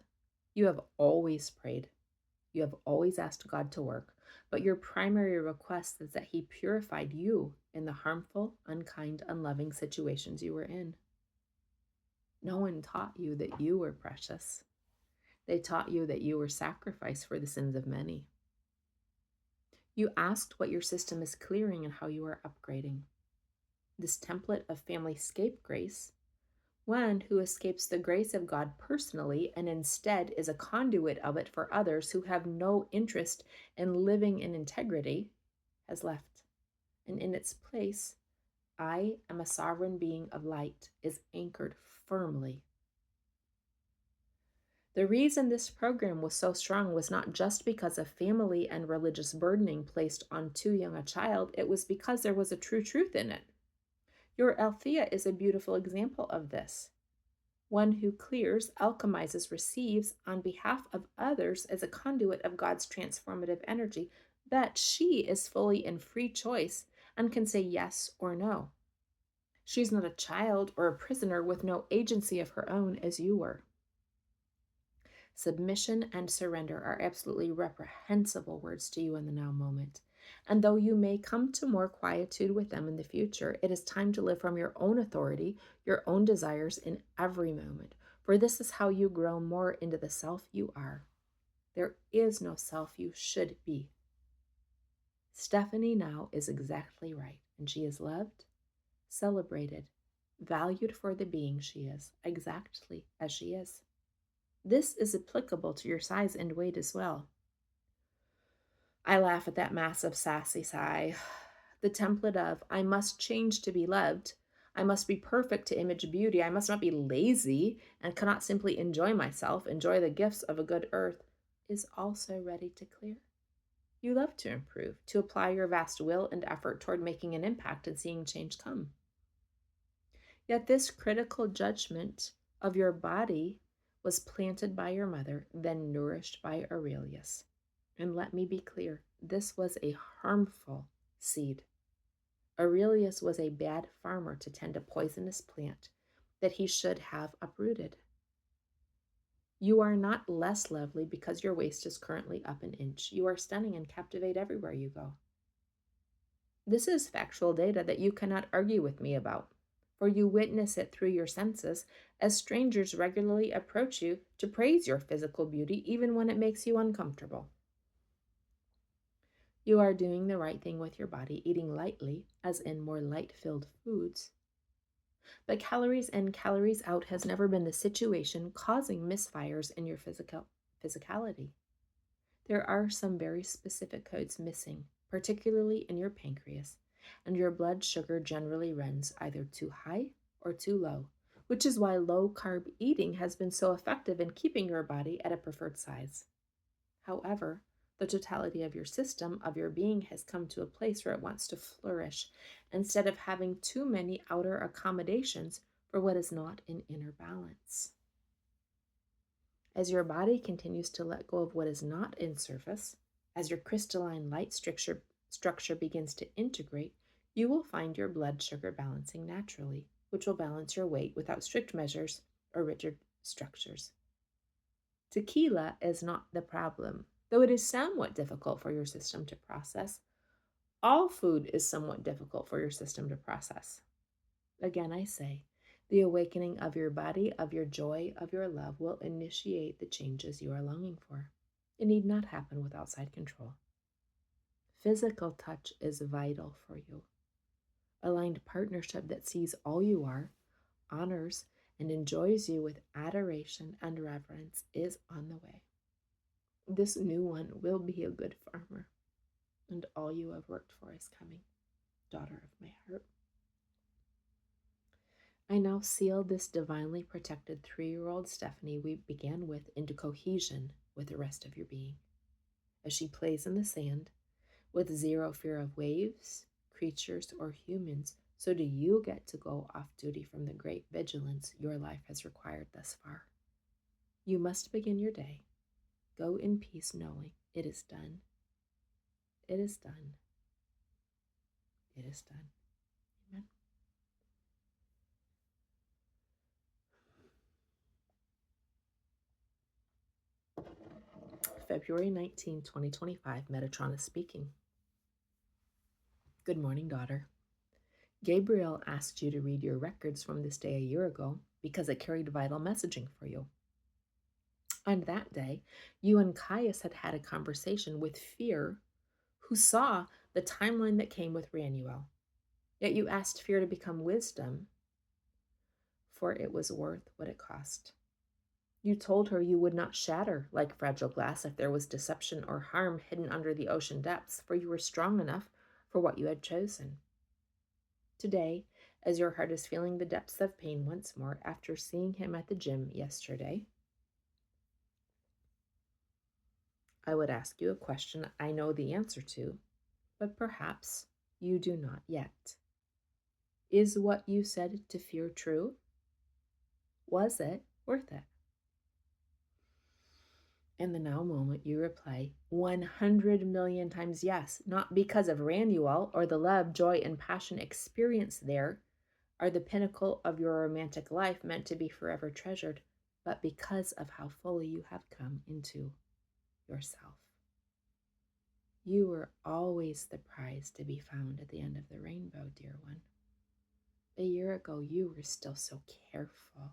You have always prayed. You have always asked God to work, but your primary request is that He purified you in the harmful, unkind, unloving situations you were in. No one taught you that you were precious. They taught you that you were sacrificed for the sins of many. You asked what your system is clearing and how you are upgrading. This template of family scapegrace, one who escapes the grace of God personally and instead is a conduit of it for others who have no interest in living in integrity, has left. And in its place, I am a sovereign being of light is anchored firmly. The reason this program was so strong was not just because of family and religious burdening placed on too young a child, it was because there was a true truth in it. Your Althea is a beautiful example of this. One who clears, alchemizes, receives on behalf of others as a conduit of God's transformative energy, that she is fully in free choice and can say yes or no. She's not a child or a prisoner with no agency of her own as you were. Submission and surrender are absolutely reprehensible words to you in the now moment. And though you may come to more quietude with them in the future, it is time to live from your own authority, your own desires in every moment. For this is how you grow more into the self you are. There is no self you should be. Stephanie now is exactly right, and she is loved, celebrated, valued for the being she is, exactly as she is. This is applicable to your size and weight as well. I laugh at that massive sassy sigh. The template of, I must change to be loved. I must be perfect to image beauty. I must not be lazy and cannot simply enjoy myself, enjoy the gifts of a good earth, is also ready to clear. You love to improve, to apply your vast will and effort toward making an impact and seeing change come. Yet this critical judgment of your body was planted by your mother, then nourished by Aurelius. And let me be clear, this was a harmful seed. Aurelius was a bad farmer to tend a poisonous plant that he should have uprooted. You are not less lovely because your waist is currently up an inch. You are stunning and captivate everywhere you go. This is factual data that you cannot argue with me about, for you witness it through your senses as strangers regularly approach you to praise your physical beauty even when it makes you uncomfortable. You are doing the right thing with your body, eating lightly, as in more light-filled foods. But calories in, calories out has never been the situation causing misfires in your physicality. There are some very specific codes missing, particularly in your pancreas, and your blood sugar generally runs either too high or too low, which is why low-carb eating has been so effective in keeping your body at a preferred size. However, The totality of your system, of your being, has come to a place where it wants to flourish instead of having too many outer accommodations for what is not in inner balance. As your body continues to let go of what is not in service, as your crystalline light structure begins to integrate, you will find your blood sugar balancing naturally, which will balance your weight without strict measures or rigid structures. Tequila is not the problem, though it is somewhat difficult for your system to process. All food is somewhat difficult for your system to process. Again, I say, the awakening of your body, of your joy, of your love will initiate the changes you are longing for. It need not happen with outside control. Physical touch is vital for you. Aligned partnership that sees all you are, honors, and enjoys you with adoration and reverence is on the way. This new one will be a good farmer, and all you have worked for is coming, daughter of my heart. I now seal this divinely protected 3-year-old Stephanie we began with into cohesion with the rest of your being. As she plays in the sand, with zero fear of waves, creatures, or humans, so do you get to go off duty from the great vigilance your life has required thus far. You must begin your day. Go in peace, knowing it is done. It is done. It is done. Amen. February 19, 2025, Metatron is speaking. Good morning, daughter. Gabriel asked you to read your records from this day a year ago because it carried vital messaging for you. On that day, you and Caius had had a conversation with Fear, who saw the timeline that came with Ranuel. Yet you asked Fear to become wisdom, for it was worth what it cost. You told her you would not shatter like fragile glass if there was deception or harm hidden under the ocean depths, for you were strong enough for what you had chosen. Today, as your heart is feeling the depths of pain once more after seeing him at the gym yesterday, I would ask you a question I know the answer to, but perhaps you do not yet. Is what you said to Fear true? Was it worth it? In the now moment, you reply 100 million times yes, not because of Ranuel or the love, joy, and passion experienced there are the pinnacle of your romantic life meant to be forever treasured, but because of how fully you have come into yourself. You were always the prize to be found at the end of the rainbow, dear one. A year ago, you were still so careful.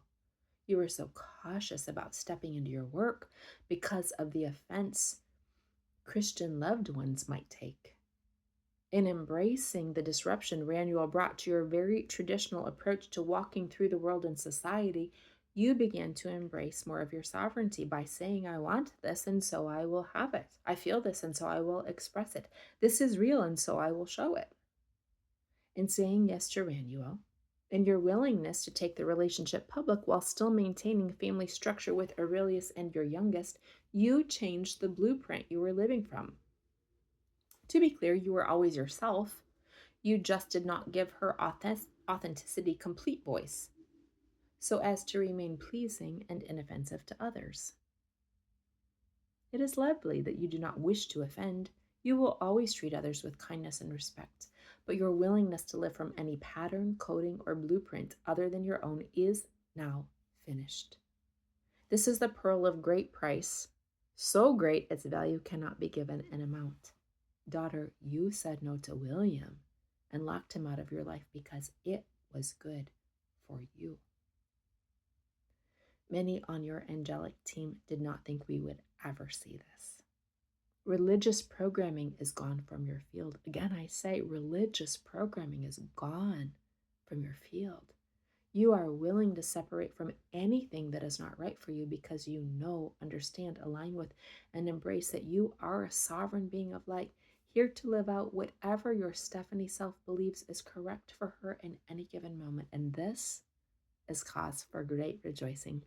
You were so cautious about stepping into your work because of the offense Christian loved ones might take. In embracing the disruption Ranuel brought to your very traditional approach to walking through the world and society, you began to embrace more of your sovereignty by saying, I want this, and so I will have it. I feel this, and so I will express it. This is real, and so I will show it. In saying yes to Ranuel, and your willingness to take the relationship public while still maintaining family structure with Aurelius and your youngest, you changed the blueprint you were living from. To be clear, you were always yourself. You just did not give her authenticity complete voice, so as to remain pleasing and inoffensive to others. It is lovely that you do not wish to offend. You will always treat others with kindness and respect, but your willingness to live from any pattern, coding, or blueprint other than your own is now finished. This is the pearl of great price, so great its value cannot be given an amount. Daughter, you said no to William and locked him out of your life because it was good for you. Many on your angelic team did not think we would ever see this. Religious programming is gone from your field. Again, I say religious programming is gone from your field. You are willing to separate from anything that is not right for you because you know, understand, align with, and embrace that you are a sovereign being of light, here to live out whatever your Stephanie self believes is correct for her in any given moment. And this is cause for great rejoicing.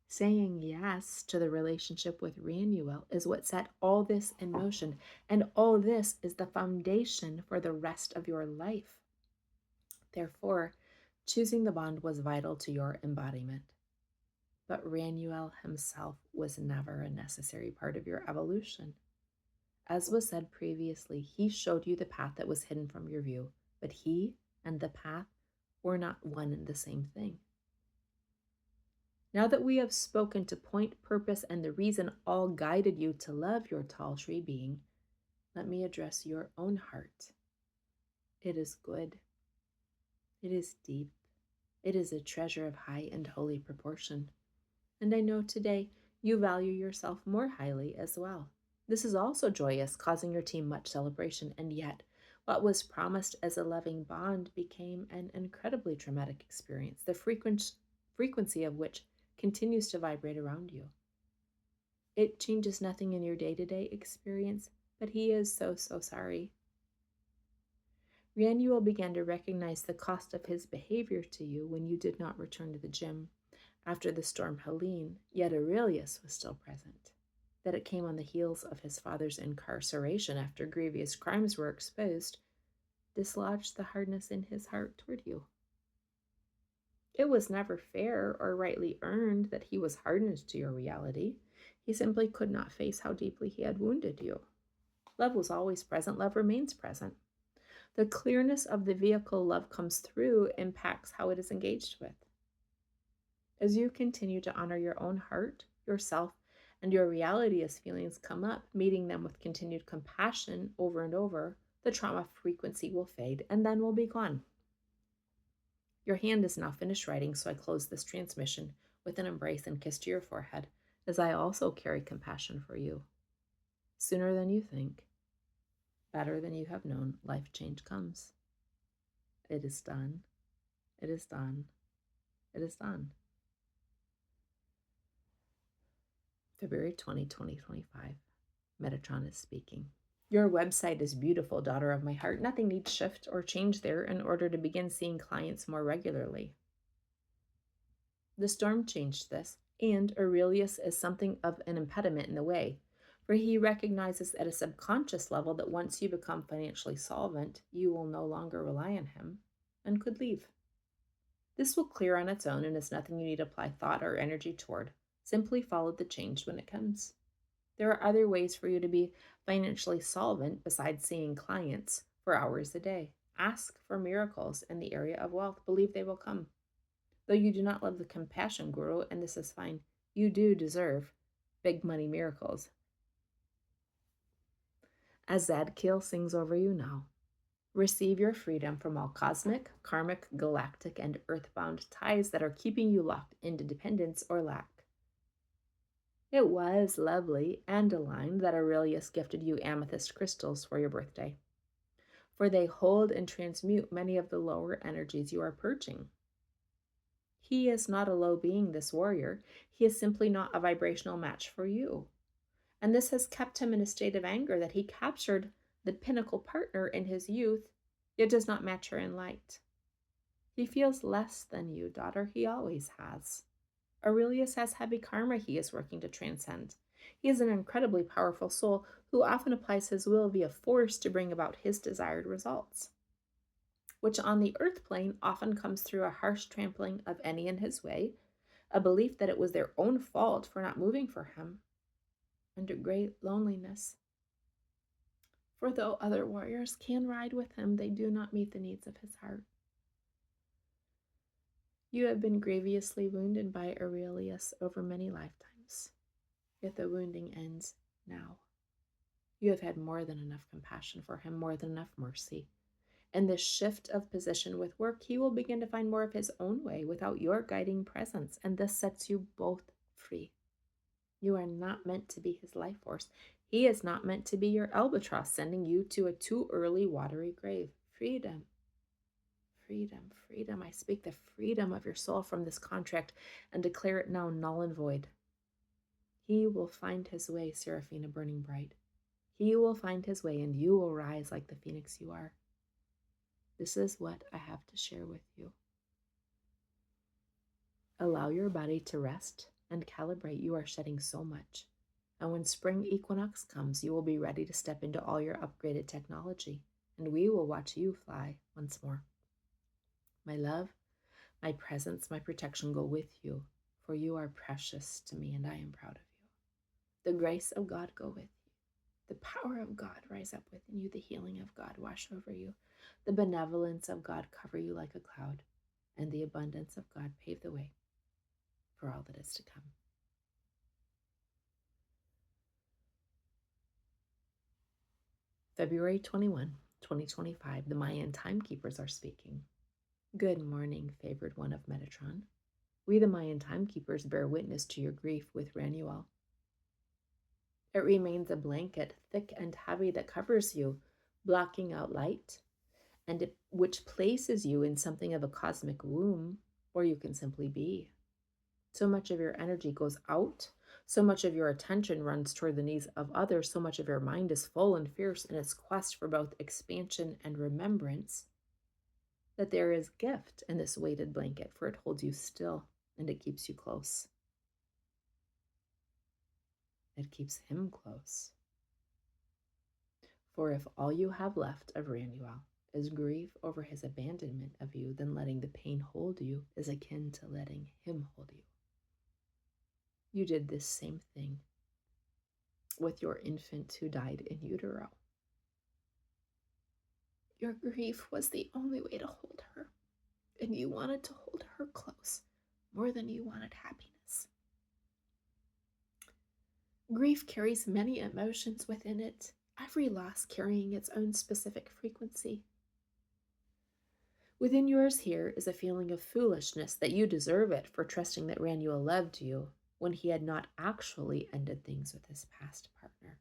Saying yes to the relationship with Ranuel is what set all this in motion, and all this is the foundation for the rest of your life. Therefore, choosing the bond was vital to your embodiment. But Ranuel himself was never a necessary part of your evolution. As was said previously, he showed you the path that was hidden from your view, but he and the path were not one and the same thing. Now that we have spoken to point, purpose, and the reason all guided you to love your tall tree being, let me address your own heart. It is good. It is deep. It is a treasure of high and holy proportion. And I know today you value yourself more highly as well. This is also joyous, causing your team much celebration, and yet what was promised as a loving bond became an incredibly traumatic experience, the frequency of which continues to vibrate around you. It changes nothing in your day-to-day experience, but he is so sorry. Ranuel began to recognize the cost of his behavior to you when you did not return to the gym after the storm Helene, yet Aurelius was still present. That it came on the heels of his father's incarceration after grievous crimes were exposed dislodged the hardness in his heart toward you. It was never fair or rightly earned that he was hardened to your reality. He simply could not face how deeply he had wounded you. Love was always present. Love remains present. The clearness of the vehicle love comes through impacts how it is engaged with. As you continue to honor your own heart, yourself, and your reality as feelings come up, meeting them with continued compassion over and over, the trauma frequency will fade and then will be gone. Your hand is now finished writing, so I close this transmission with an embrace and kiss to your forehead, as I also carry compassion for you. Sooner than you think, better than you have known, life change comes. It is done. It is done. It is done. February 20, 2025. Metatron is speaking. Your website is beautiful, daughter of my heart. Nothing needs shift or change there in order to begin seeing clients more regularly. The storm changed this, and Aurelius is something of an impediment in the way, for he recognizes at a subconscious level that once you become financially solvent, you will no longer rely on him and could leave. This will clear on its own and is nothing you need to apply thought or energy toward. Simply follow the change when it comes. There are other ways for you to be financially solvent besides seeing clients for hours a day. Ask for miracles in the area of wealth. Believe they will come. Though you do not love the compassion guru, and this is fine, you do deserve big money miracles. As Zadkiel sings over you now, receive your freedom from all cosmic, karmic, galactic, and earthbound ties that are keeping you locked into dependence or lack. It was lovely and aligned that Aurelius gifted you amethyst crystals for your birthday, for they hold and transmute many of the lower energies you are purging. He is not a low being, this warrior. He is simply not a vibrational match for you. And this has kept him in a state of anger that he captured the pinnacle partner in his youth, yet does not match her in light. He feels less than you, daughter. He always has. Aurelius has heavy karma he is working to transcend. He is an incredibly powerful soul who often applies his will via force to bring about his desired results, which on the earth plane often comes through a harsh trampling of any in his way, a belief that it was their own fault for not moving for him, and a great loneliness. For though other warriors can ride with him, they do not meet the needs of his heart. You have been grievously wounded by Aurelius over many lifetimes, yet the wounding ends now. You have had more than enough compassion for him, more than enough mercy. In this shift of position with work, he will begin to find more of his own way without your guiding presence, and this sets you both free. You are not meant to be his life force. He is not meant to be your albatross, sending you to a too early watery grave. Freedom. Freedom, freedom. I speak the freedom of your soul from this contract and declare it now null and void. He will find his way, Seraphina burning bright. He will find his way, and you will rise like the phoenix you are. This is what I have to share with you. Allow your body to rest and calibrate, you are shedding so much. And when spring equinox comes, you will be ready to step into all your upgraded technology, and we will watch you fly once more. My love, my presence, my protection go with you, for you are precious to me, and I am proud of you. The grace of God go with you. The power of God rise up within you. The healing of God wash over you. The benevolence of God cover you like a cloud, and the abundance of God pave the way for all that is to come. February 21, 2025, the Mayan Timekeepers are speaking. Good morning, favored one of Metatron. We, the Mayan Timekeepers, bear witness to your grief with Ranuel. It remains a blanket, thick and heavy, that covers you, blocking out light, and which places you in something of a cosmic womb, or you can simply be. So much of your energy goes out, so much of your attention runs toward the needs of others, so much of your mind is full and fierce in its quest for both expansion and remembrance, that there is gift in this weighted blanket, for it holds you still and it keeps you close. It keeps him close. For if all you have left of Ranuel is grief over his abandonment of you, then letting the pain hold you is akin to letting him hold you. You did this same thing with your infant who died in utero. Your grief was the only way to hold her, and you wanted to hold her close more than you wanted happiness. Grief carries many emotions within it, every loss carrying its own specific frequency. Within yours here is a feeling of foolishness that you deserve it for trusting that Ranuel loved you when he had not actually ended things with his past partner.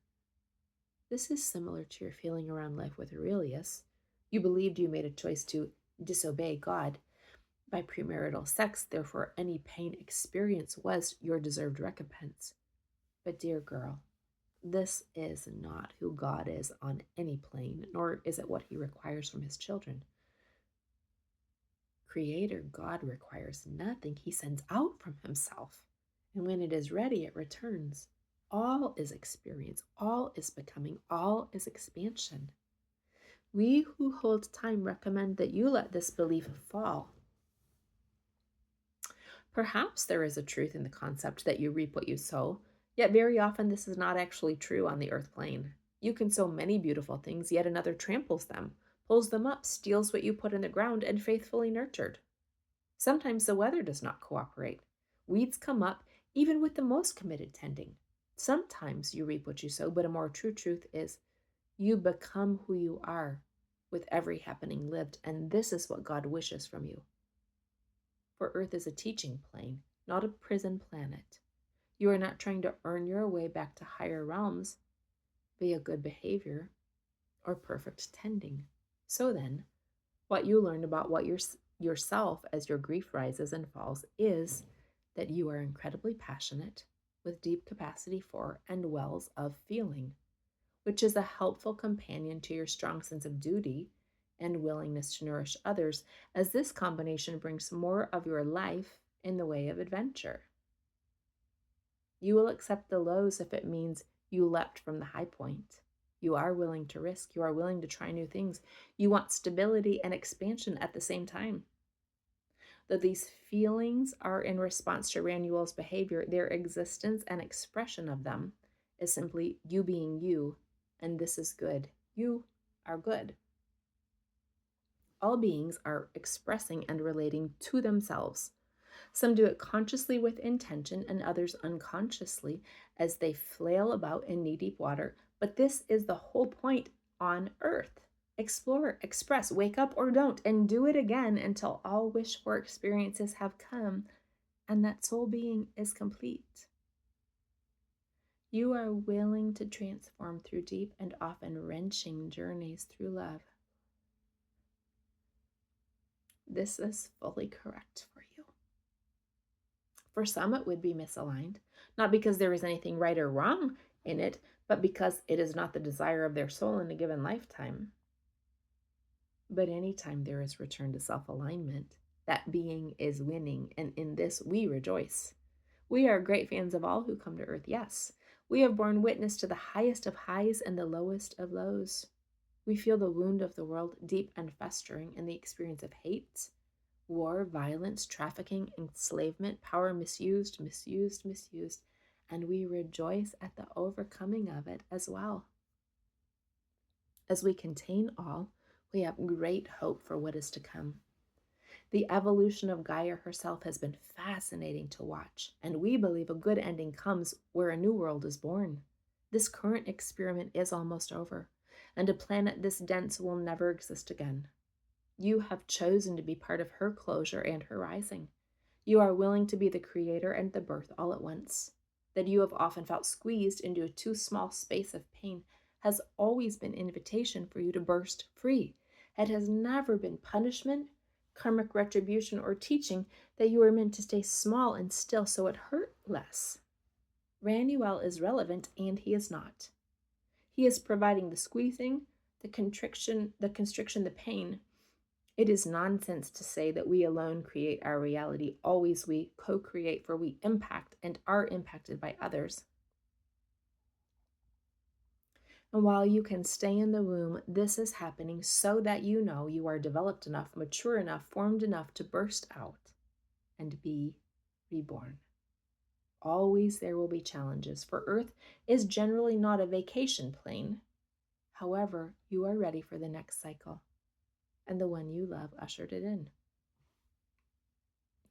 This is similar to your feeling around life with Aurelius. You believed you made a choice to disobey God by premarital sex, therefore any pain experienced was your deserved recompense. But dear girl, this is not who God is on any plane, nor is it what he requires from his children. Creator God requires nothing. He sends out from himself. And when it is ready, it returns. All is experience. All is becoming. All is expansion. We who hold time recommend that you let this belief fall. Perhaps there is a truth in the concept that you reap what you sow, yet very often this is not actually true on the earth plane. You can sow many beautiful things, yet another tramples them, pulls them up, steals what you put in the ground, and faithfully nurtured. Sometimes the weather does not cooperate. Weeds come up, even with the most committed tending. Sometimes you reap what you sow, but a more true truth is you become who you are with every happening lived, and this is what God wishes from you. For Earth is a teaching plane, not a prison planet. You are not trying to earn your way back to higher realms via good behavior or perfect tending. So then, what you learn about what yourself as your grief rises and falls is that you are incredibly passionate, with deep capacity for and wells of feeling, which is a helpful companion to your strong sense of duty and willingness to nourish others, as this combination brings more of your life in the way of adventure. You will accept the lows if it means you leapt from the high point. You are willing to risk. You are willing to try new things. You want stability and expansion at the same time. Though these feelings are in response to Ranuel's behavior, their existence and expression of them is simply you being you, and this is good. You are good. All beings are expressing and relating to themselves. Some do it consciously with intention, and others unconsciously as they flail about in knee-deep water. But this is the whole point on Earth. Explore, express, wake up or don't, and do it again until all wished-for experiences have come and that soul being is complete. You are willing to transform through deep and often wrenching journeys through love. This is fully correct for you. For some, it would be misaligned, not because there is anything right or wrong in it, but because it is not the desire of their soul in a given lifetime. But anytime there is return to self-alignment, that being is winning, and in this we rejoice. We are great fans of all who come to Earth, yes. We have borne witness to the highest of highs and the lowest of lows. We feel the wound of the world deep and festering in the experience of hate, war, violence, trafficking, enslavement, power misused, and we rejoice at the overcoming of it as well. As we contain all, we have great hope for what is to come. The evolution of Gaia herself has been fascinating to watch, and we believe a good ending comes where a new world is born. This current experiment is almost over, and a planet this dense will never exist again. You have chosen to be part of her closure and her rising. You are willing to be the creator and the birth all at once. That you have often felt squeezed into a too small space of pain has always been invitation for you to burst free. It has never been punishment, karmic retribution, or teaching that you were meant to stay small and still so it hurt less. Ranuel is relevant and he is not. He is providing the squeezing, the constriction, the pain. It is nonsense to say that we alone create our reality. Always we co-create, for we impact and are impacted by others. And while you can stay in the womb, this is happening so that you know you are developed enough, mature enough, formed enough to burst out and be reborn. Always there will be challenges, for Earth is generally not a vacation plane. However, you are ready for the next cycle, and the one you love ushered it in.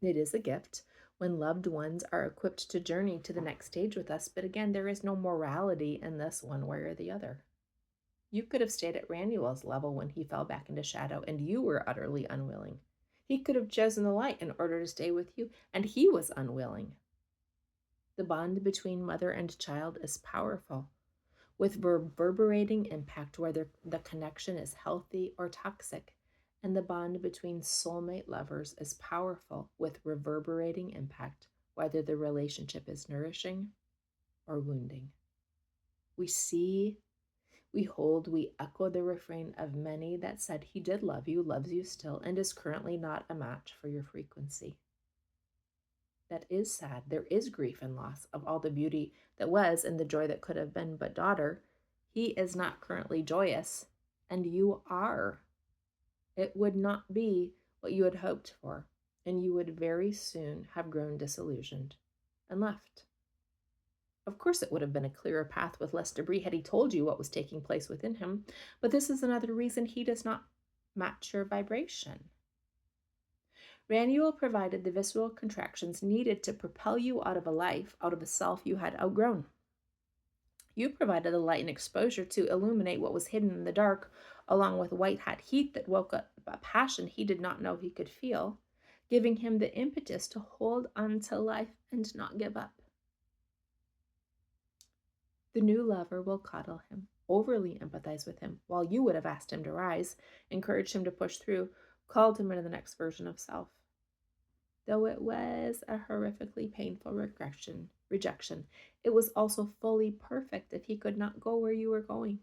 It is a gift when loved ones are equipped to journey to the next stage with us, but again, there is no morality in this one way or the other. You could have stayed at Ranuel's level when he fell back into shadow, and you were utterly unwilling. He could have chosen the light in order to stay with you, and he was unwilling. The bond between mother and child is powerful, with reverberating impact whether the connection is healthy or toxic, and the bond between soulmate lovers is powerful, with reverberating impact whether the relationship is nourishing or wounding. We see, we hold, we echo the refrain of many that said he did love you, loves you still, and is currently not a match for your frequency. That is sad. There is grief and loss of all the beauty that was and the joy that could have been, but daughter, he is not currently joyous, and you are. It would not be what you had hoped for, and you would very soon have grown disillusioned and left. Of course, it would have been a clearer path with less debris had he told you what was taking place within him, but this is another reason he does not match your vibration. Ranuel provided the visceral contractions needed to propel you out of a life, out of a self you had outgrown. You provided the light and exposure to illuminate what was hidden in the dark, along with white-hot heat that woke up a passion he did not know he could feel, giving him the impetus to hold on to life and not give up. The new lover will coddle him, overly empathize with him, while you would have asked him to rise, encouraged him to push through, called him into the next version of self. Though it was a horrifically painful rejection, it was also fully perfect if he could not go where you were going.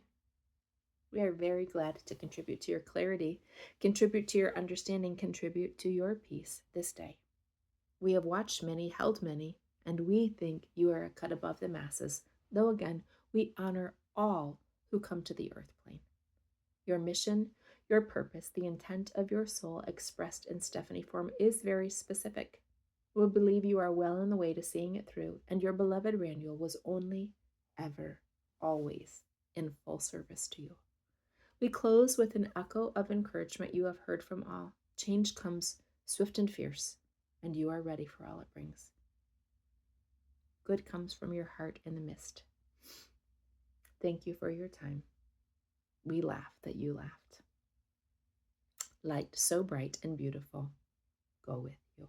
We are very glad to contribute to your clarity, contribute to your understanding, contribute to your peace this day. We have watched many, held many, and we think you are a cut above the masses, though again, we honor all who come to the earth plane. Your mission, your purpose, the intent of your soul expressed in Stephanie form is very specific. We believe you are well on the way to seeing it through, and your beloved Ranuel was only, ever, always in full service to you. We close with an echo of encouragement you have heard from all. Change comes swift and fierce, and you are ready for all it brings. Good comes from your heart in the mist. Thank you for your time. We laugh that you laughed. Light so bright and beautiful, go with you.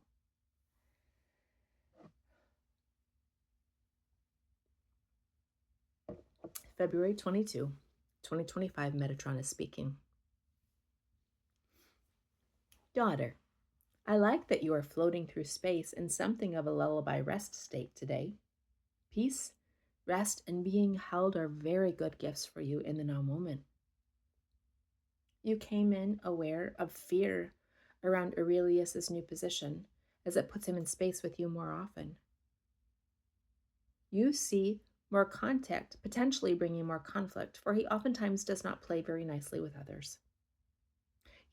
February 22, 2025, Metatron is speaking. Daughter, I like that you are floating through space in something of a lullaby rest state today. Peace, rest, and being held are very good gifts for you in the now moment. You came in aware of fear around Aurelius's new position, as it puts him in space with you more often. You see more contact, potentially bringing more conflict, for he oftentimes does not play very nicely with others.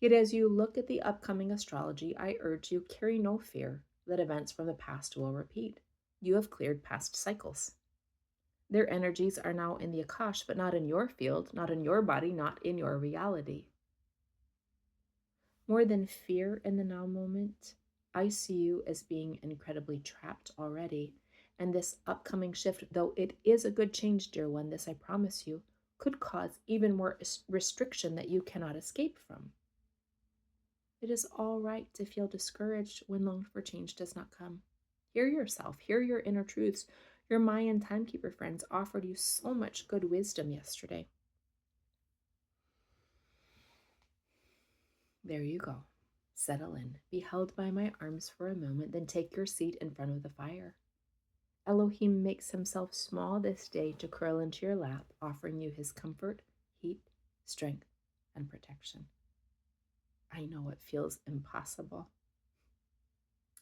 Yet as you look at the upcoming astrology, I urge you, carry no fear that events from the past will repeat. You have cleared past cycles. Their energies are now in the Akash, but not in your field, not in your body, not in your reality. More than fear in the now moment, I see you as being incredibly trapped already. And this upcoming shift, though it is a good change, dear one, this I promise you, could cause even more restriction that you cannot escape from. It is all right to feel discouraged when longed for change does not come. Hear yourself, hear your inner truths. Your Mayan timekeeper friends offered you so much good wisdom yesterday. There you go. Settle in. Be held by my arms for a moment, then take your seat in front of the fire. Elohim makes himself small this day to curl into your lap, offering you his comfort, heat, strength, and protection. I know it feels impossible.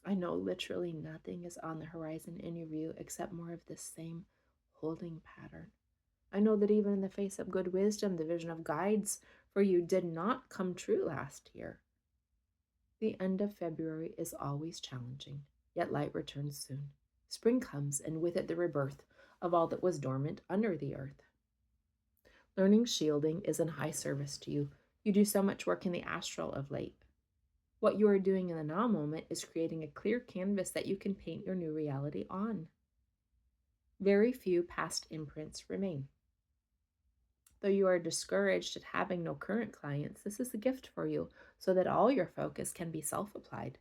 I know literally nothing is on the horizon in your view except more of this same holding pattern. I know that even in the face of good wisdom, the vision of guides for you did not come true last year. The end of February is always challenging, yet light returns soon. Spring comes, and with it the rebirth of all that was dormant under the earth. Learning shielding is in high service to you. You do so much work in the astral of late. What you are doing in the now moment is creating a clear canvas that you can paint your new reality on. Very few past imprints remain. Though you are discouraged at having no current clients, this is a gift for you so that all your focus can be self-applied.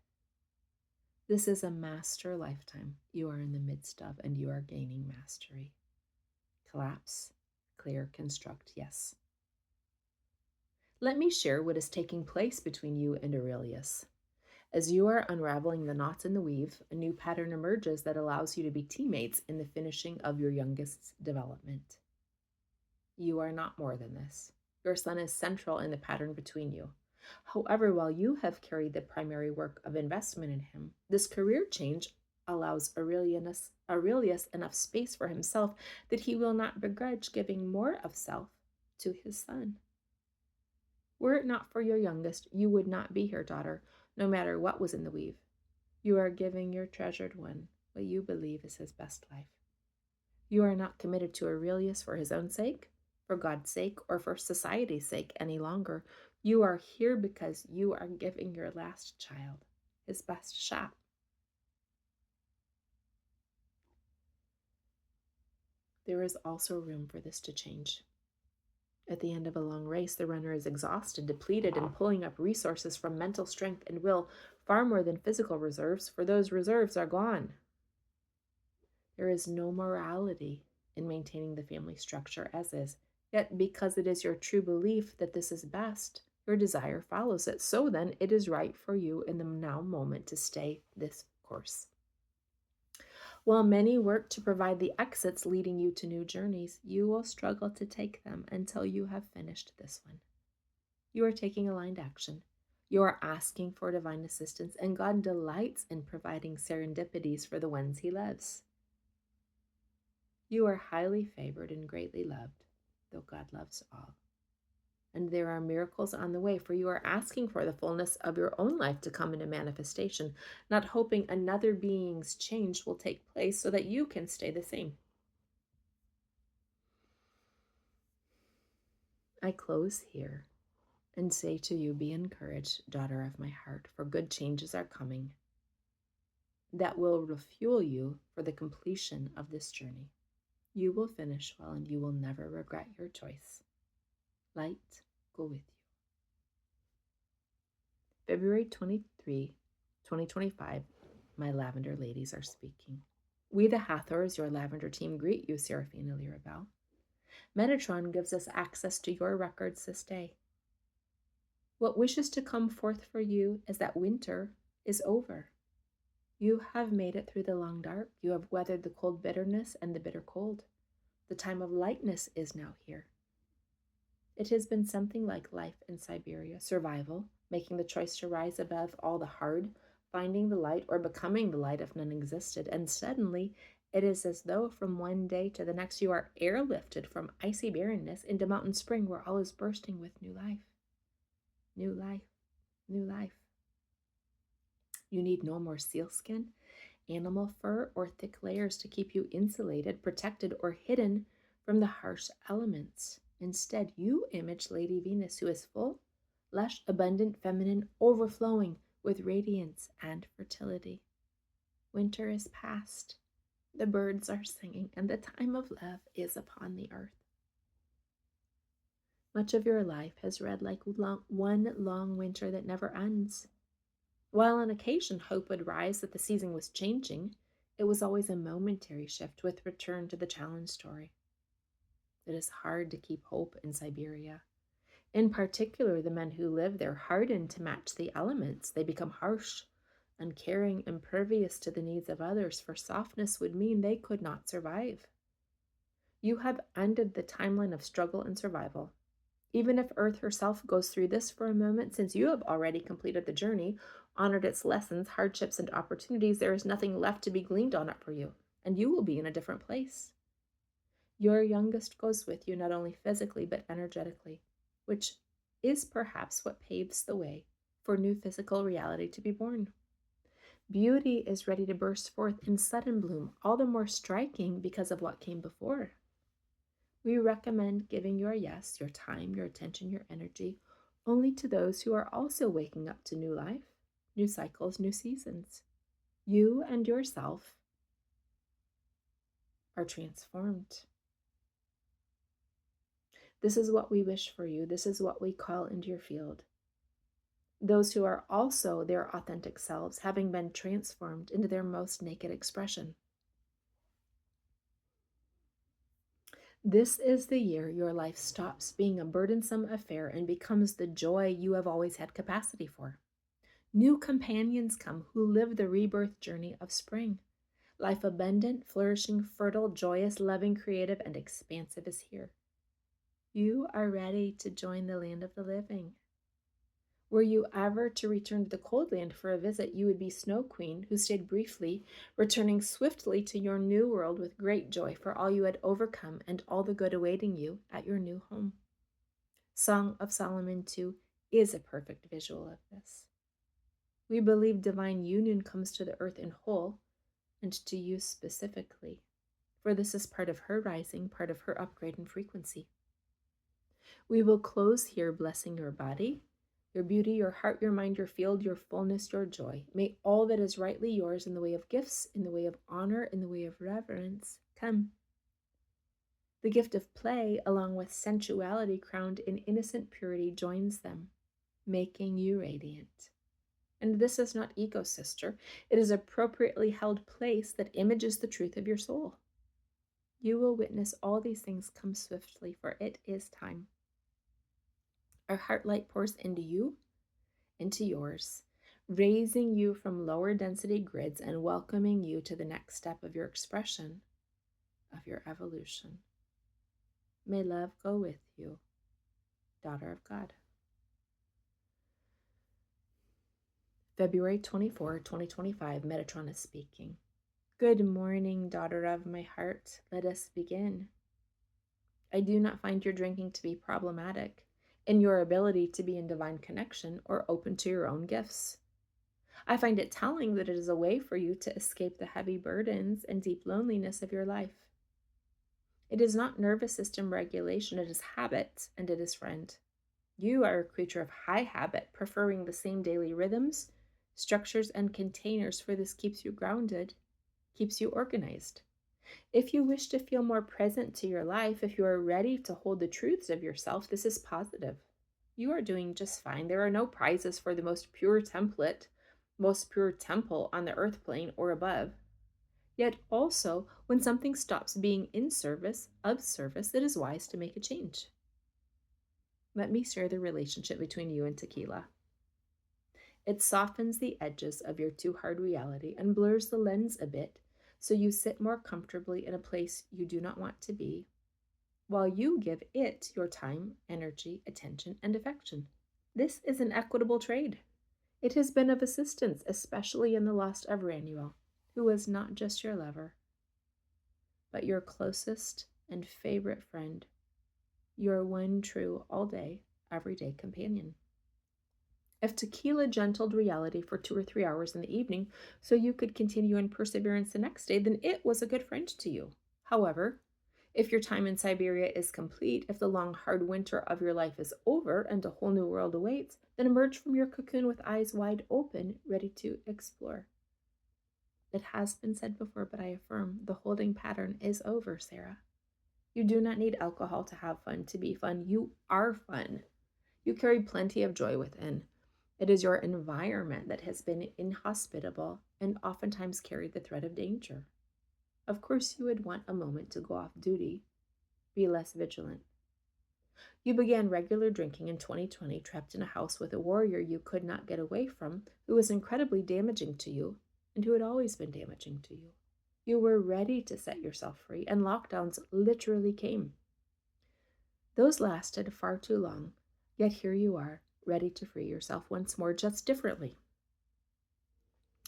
This is a master lifetime you are in the midst of, and you are gaining mastery. Collapse, clear, construct, yes. Let me share what is taking place between you and Aurelius. As you are unraveling the knots in the weave, a new pattern emerges that allows you to be teammates in the finishing of your youngest's development. You are not more than this. Your son is central in the pattern between you. However, while you have carried the primary work of investment in him, this career change allows Aurelius enough space for himself that he will not begrudge giving more of self to his son. Were it not for your youngest, you would not be here, daughter, no matter what was in the weave. You are giving your treasured one what you believe is his best life. You are not committed to Aurelius for his own sake, for God's sake, or for society's sake any longer. You are here because you are giving your last child his best shot. There is also room for this to change. At the end of a long race, the runner is exhausted, depleted, and pulling up resources from mental strength and will far more than physical reserves, for those reserves are gone. There is no morality in maintaining the family structure as is, yet because it is your true belief that this is best, your desire follows it. So then, it is right for you in the now moment to stay this course. While many work to provide the exits leading you to new journeys, you will struggle to take them until you have finished this one. You are taking aligned action. You are asking for divine assistance, and God delights in providing serendipities for the ones he loves. You are highly favored and greatly loved, though God loves all. And there are miracles on the way, for you are asking for the fullness of your own life to come into manifestation, not hoping another being's change will take place so that you can stay the same. I close here and say to you, be encouraged, daughter of my heart, for good changes are coming that will refuel you for the completion of this journey. You will finish well, and you will never regret your choice. Light go with you. February 23, 2025, my Lavender ladies are speaking. We the Hathors, your Lavender team, greet you, Seraphina Lirabel. Metatron gives us access to your records this day. What wishes to come forth for you is that winter is over. You have made it through the long dark. You have weathered the cold bitterness and the bitter cold. The time of lightness is now here. It has been something like life in Siberia, survival, making the choice to rise above all the hard, finding the light or becoming the light if none existed, and suddenly It is as though from one day to the next you are airlifted from icy barrenness into mountain spring where all is bursting with new life. New life. New life. You need no more sealskin, animal fur, or thick layers to keep you insulated, protected, or hidden from the harsh elements. Instead, you image Lady Venus, who is full, lush, abundant, feminine, overflowing with radiance and fertility. Winter is past. The birds are singing, and the time of love is upon the earth. Much of your life has read like one long winter that never ends. While on occasion hope would rise that the season was changing, it was always a momentary shift with return to the challenge story. It is hard to keep hope in Siberia. In particular, the men who live there harden to match the elements. They become harsh, uncaring, impervious to the needs of others, for softness would mean they could not survive. You have ended the timeline of struggle and survival. Even if Earth herself goes through this for a moment, since you have already completed the journey, honored its lessons, hardships, and opportunities, there is nothing left to be gleaned on it for you, and you will be in a different place. Your youngest goes with you, not only physically, but energetically, which is perhaps what paves the way for new physical reality to be born. Beauty is ready to burst forth in sudden bloom, all the more striking because of what came before. We recommend giving your yes, your time, your attention, your energy, only to those who are also waking up to new life, new cycles, new seasons. You and yourself are transformed. This is what we wish for you. This is what we call into your field. Those who are also their authentic selves, having been transformed into their most naked expression. This is the year your life stops being a burdensome affair and becomes the joy you have always had capacity for. New companions come who live the rebirth journey of spring. Life abundant, flourishing, fertile, joyous, loving, creative, and expansive is here. You are ready to join the land of the living. Were you ever to return to the cold land for a visit, you would be Snow Queen, who stayed briefly, returning swiftly to your new world with great joy for all you had overcome and all the good awaiting you at your new home. Song of Solomon 2 is a perfect visual of this. We believe divine union comes to the earth in whole, and to you specifically, for this is part of her rising, part of her upgrade in frequency. We will close here blessing your body, your beauty, your heart, your mind, your field, your fullness, your joy. May all that is rightly yours in the way of gifts, in the way of honor, in the way of reverence, come. The gift of play, along with sensuality crowned in innocent purity, joins them, making you radiant. And this is not ego, sister. It is appropriately held place that images the truth of your soul. You will witness all these things come swiftly, for it is time. Our heart light pours into you, into yours, raising you from lower density grids and welcoming you to the next step of your expression, of your evolution. May love go with you, daughter of God. February 24, 2025, Metatron is speaking. Good morning, daughter of my heart. Let us begin. I do not find your drinking to be problematic in your ability to be in divine connection or open to your own gifts. I find it telling that it is a way for you to escape the heavy burdens and deep loneliness of your life. It is not nervous system regulation, it is habit, and it is friend. You are a creature of high habit, preferring the same daily rhythms, structures, and containers, for this keeps you grounded, keeps you organized. If you wish to feel more present to your life, if you are ready to hold the truths of yourself, this is positive. You are doing just fine. There are no prizes for the most pure template, most pure temple on the earth plane or above. Yet also, when something stops being in service, of service, it is wise to make a change. Let me share the relationship between you and tequila. It softens the edges of your too hard reality and blurs the lens a bit, so you sit more comfortably in a place you do not want to be, while you give it your time, energy, attention, and affection. This is an equitable trade. It has been of assistance, especially in the loss of Ranuel, who was not just your lover, but your closest and favorite friend, your one true all-day, everyday companion. If Tequila gentled reality for 2 or 3 hours in the evening so you could continue in perseverance the next day, then it was a good friend to you. However, if your time in Siberia is complete, if the long, hard winter of your life is over and a whole new world awaits, then emerge from your cocoon with eyes wide open, ready to explore. It has been said before, but I affirm the holding pattern is over, Sarah. You do not need alcohol to have fun, to be fun. You are fun. You carry plenty of joy within. It is your environment that has been inhospitable and oftentimes carried the threat of danger. Of course, you would want a moment to go off duty, be less vigilant. You began regular drinking in 2020, trapped in a house with a warrior you could not get away from, who was incredibly damaging to you, and who had always been damaging to you. You were ready to set yourself free, and lockdowns literally came. Those lasted far too long, yet here you are, ready to free yourself once more, just differently.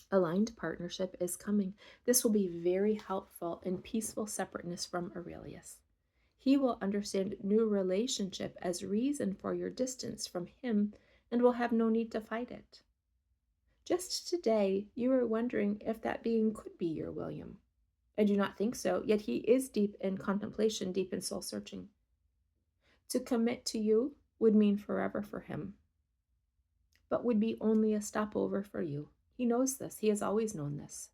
Aligned partnership is coming. This will be very helpful in peaceful separateness from Aurelius. He will understand new relationship as reason for your distance from him and will have no need to fight it. Just today, you were wondering if that being could be your William. I do not think so, yet he is deep in contemplation, deep in soul searching. To commit to you would mean forever for him, but would be only a stopover for you. He knows this. He has always known this.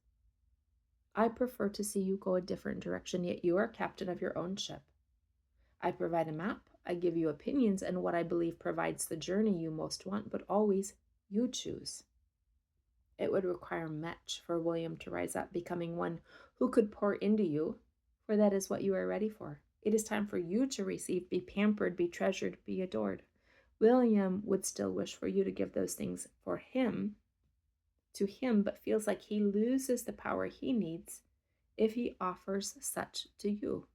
I prefer to see you go a different direction, yet you are captain of your own ship. I provide a map, I give you opinions and what I believe provides the journey you most want, but always you choose. It would require much for William to rise up, becoming one who could pour into you, for that is what you are ready for. It is time for you to receive, be pampered, be treasured, be adored. William would still wish for you to give those things for him, to him, but feels like he loses the power he needs if he offers such to you.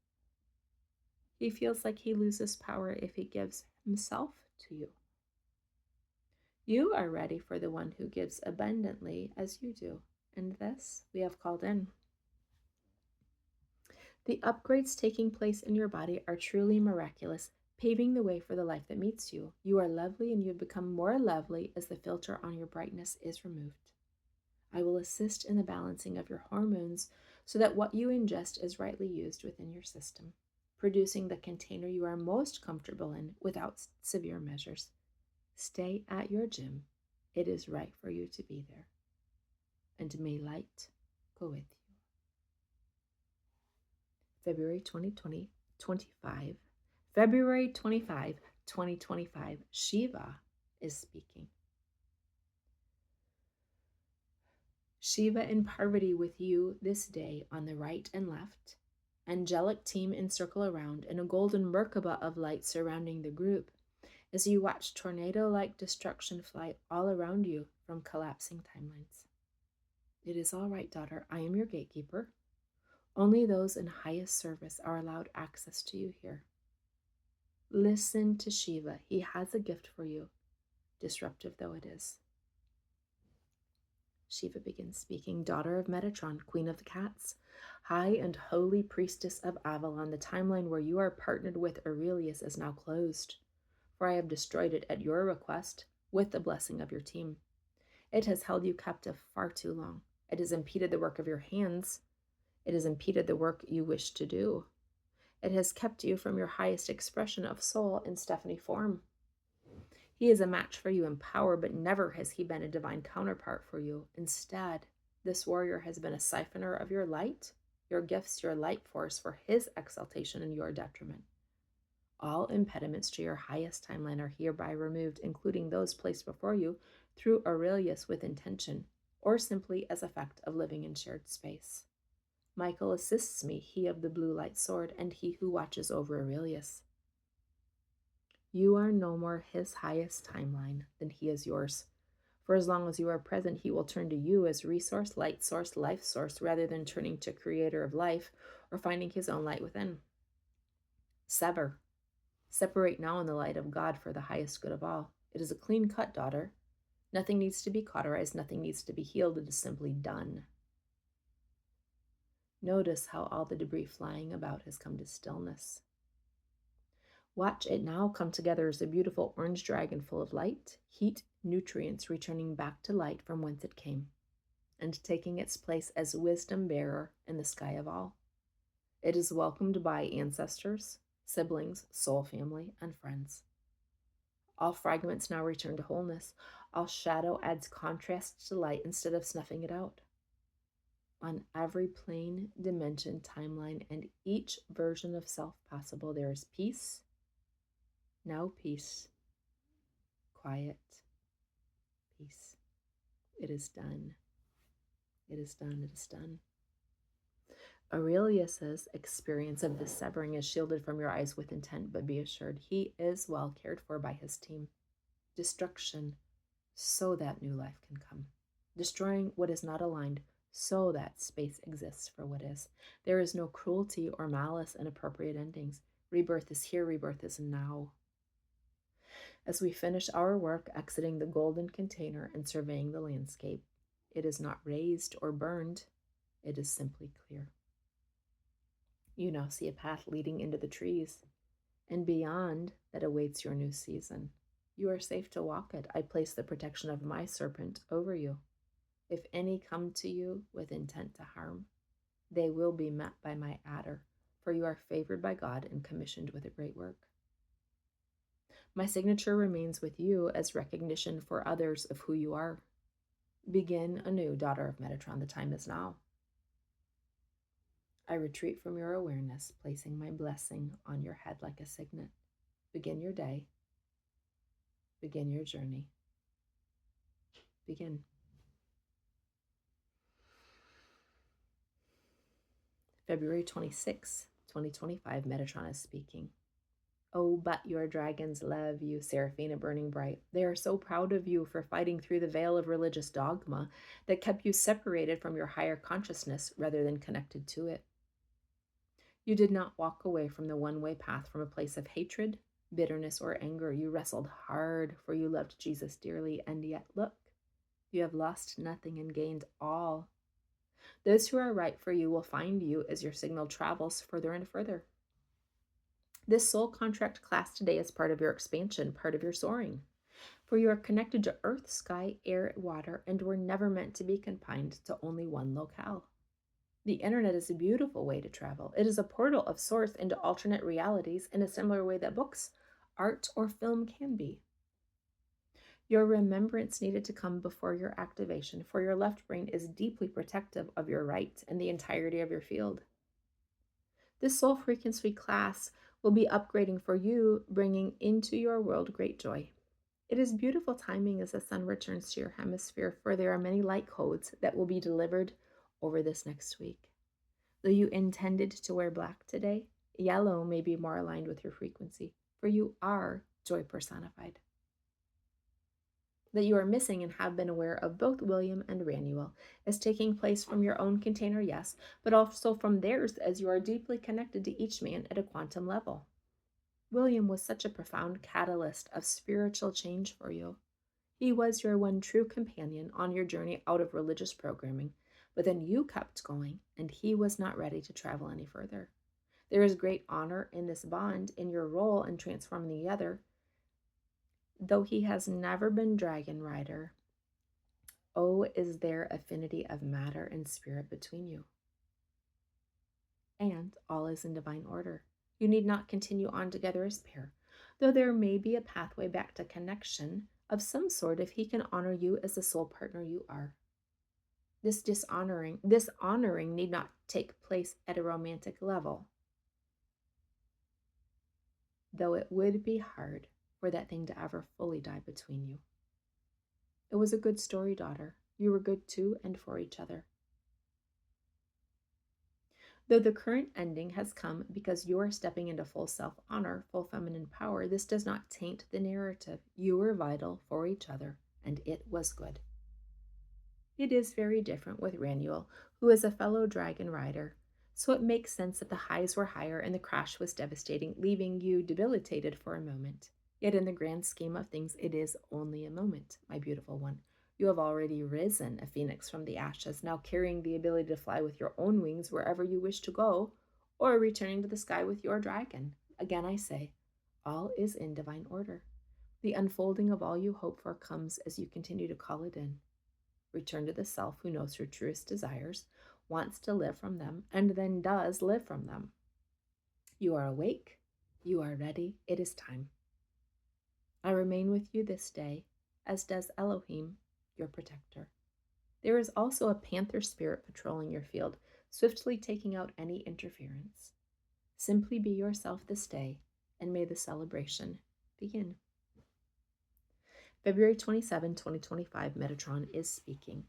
He feels like he loses power if he gives himself to you. You are ready for the one who gives abundantly as you do, and this we have called in. The upgrades taking place in your body are truly miraculous, paving the way for the life that meets you. You are lovely, and you have become more lovely as the filter on your brightness is removed. I will assist in the balancing of your hormones so that what you ingest is rightly used within your system, producing the container you are most comfortable in without severe measures. Stay at your gym. It is right for you to be there. And may light go with you. February 2025. February 25, 2025. Shiva is speaking. Shiva in Parvati with you this day on the right and left. Angelic team encircle around, and a golden Merkaba of light surrounding the group as you watch tornado-like destruction fly all around you from collapsing timelines. It is all right, daughter. I am your gatekeeper. Only those in highest service are allowed access to you here. Listen to Shiva. He has a gift for you, disruptive though it is. Shiva begins speaking. Daughter of Metatron, queen of the cats, high and holy priestess of Avalon, the timeline where you are partnered with Aurelius is now closed, for I have destroyed it at your request with the blessing of your team. It has held you captive far too long. It has impeded the work of your hands. It has impeded the work you wish to do. It has kept you from your highest expression of soul in Stephanie form. He is a match for you in power, but never has he been a divine counterpart for you. Instead, this warrior has been a siphoner of your light, your gifts, your light force for his exaltation and your detriment. All impediments to your highest timeline are hereby removed, including those placed before you through Aurelius with intention, or simply as effect of living in shared space. Michael assists me, he of the blue light sword, and he who watches over Aurelius. You are no more his highest timeline than he is yours. For as long as you are present, he will turn to you as resource, light source, life source, rather than turning to creator of life or finding his own light within. Separate now in the light of God for the highest good of all. It is a clean cut, daughter. Nothing needs to be cauterized, nothing needs to be healed. It is simply done. Notice how all the debris flying about has come to stillness. Watch it now come together as a beautiful orange dragon full of light, heat, nutrients returning back to light from whence it came, and taking its place as wisdom bearer in the sky of all. It is welcomed by ancestors, siblings, soul family, and friends. All fragments now return to wholeness. All shadow adds contrast to light instead of snuffing it out. On every plane, dimension, timeline, and each version of self possible, there is peace. Now peace. Quiet. Peace. It is done. It is done. It is done. Aurelius's experience of this severing is shielded from your eyes with intent, but be assured he is well cared for by his team. Destruction so that new life can come. Destroying what is not aligned so that space exists for what is. There is no cruelty or malice in appropriate endings. Rebirth is here, rebirth is now. As we finish our work exiting the golden container and surveying the landscape, it is not razed or burned, it is simply clear. You now see a path leading into the trees, and beyond that awaits your new season. You are safe to walk it. I place the protection of my serpent over you. If any come to you with intent to harm, they will be met by my adder, for you are favored by God and commissioned with a great work. My signature remains with you as recognition for others of who you are. Begin anew, daughter of Metatron. The time is now. I retreat from your awareness, placing my blessing on your head like a signet. Begin your day. Begin your journey. Begin. February 26, 2025, Metatron is speaking. Oh, but your dragons love you, Seraphina burning bright. They are so proud of you for fighting through the veil of religious dogma that kept you separated from your higher consciousness rather than connected to it. You did not walk away from the one-way path from a place of hatred, bitterness, or anger. You wrestled hard, for you loved Jesus dearly, and yet look, you have lost nothing and gained all. Those who are right for you will find you as your signal travels further and further. This soul contract class today is part of your expansion, part of your soaring. For you are connected to earth, sky, air, water, and were never meant to be confined to only one locale. The internet is a beautiful way to travel. It is a portal of source into alternate realities in a similar way that books, art, or film can be. Your remembrance needed to come before your activation, for your left brain is deeply protective of your right and the entirety of your field. This soul frequency class will be upgrading for you, bringing into your world great joy. It is beautiful timing as the sun returns to your hemisphere, for there are many light codes that will be delivered over this next week. Though you intended to wear black today, yellow may be more aligned with your frequency, for you are joy personified. That you are missing and have been aware of both William and Ranuel as taking place from your own container, yes, but also from theirs as you are deeply connected to each man at a quantum level. William was such a profound catalyst of spiritual change for you. He was your one true companion on your journey out of religious programming, but then you kept going and he was not ready to travel any further. There is great honor in this bond in your role in transforming the other. Though he has never been dragon rider, oh, is there affinity of matter and spirit between you? And all is in divine order. You need not continue on together as pair, though there may be a pathway back to connection of some sort if he can honor you as the soul partner you are. This honoring need not take place at a romantic level, though it would be hard for that thing to ever fully die between you. It was a good story, daughter. You were good to and for each other. Though the current ending has come because you are stepping into full self-honor, full feminine power, this does not taint the narrative. You were vital for each other, and it was good. It is very different with Ranuel, who is a fellow dragon rider, so it makes sense that the highs were higher and the crash was devastating, leaving you debilitated for a moment. Yet in the grand scheme of things, it is only a moment, my beautiful one. You have already risen a phoenix from the ashes, now carrying the ability to fly with your own wings wherever you wish to go, or returning to the sky with your dragon. Again, I say, all is in divine order. The unfolding of all you hope for comes as you continue to call it in. Return to the self who knows your truest desires, wants to live from them, and then does live from them. You are awake. You are ready. It is time. I remain with you this day, as does Elohim, your protector. There is also a panther spirit patrolling your field, swiftly taking out any interference. Simply be yourself this day, and may the celebration begin. February 27, 2025, Metatron is speaking.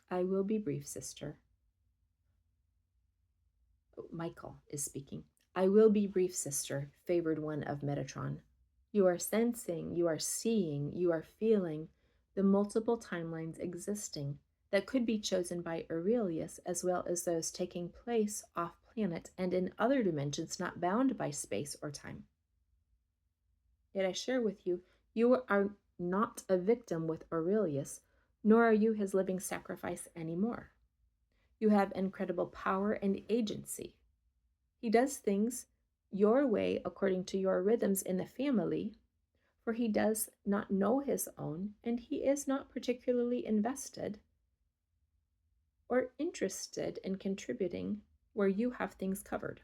I will be brief, sister. Michael is speaking. I will be brief, sister, favored one of Metatron. You are sensing, you are seeing, you are feeling the multiple timelines existing that could be chosen by Aurelius, as well as those taking place off planet and in other dimensions not bound by space or time. Yet I share with you, you are not a victim with Aurelius, nor are you his living sacrifice anymore. You have incredible power and agency. He does things your way according to your rhythms in the family, for he does not know his own, and he is not particularly invested or interested in contributing where you have things covered.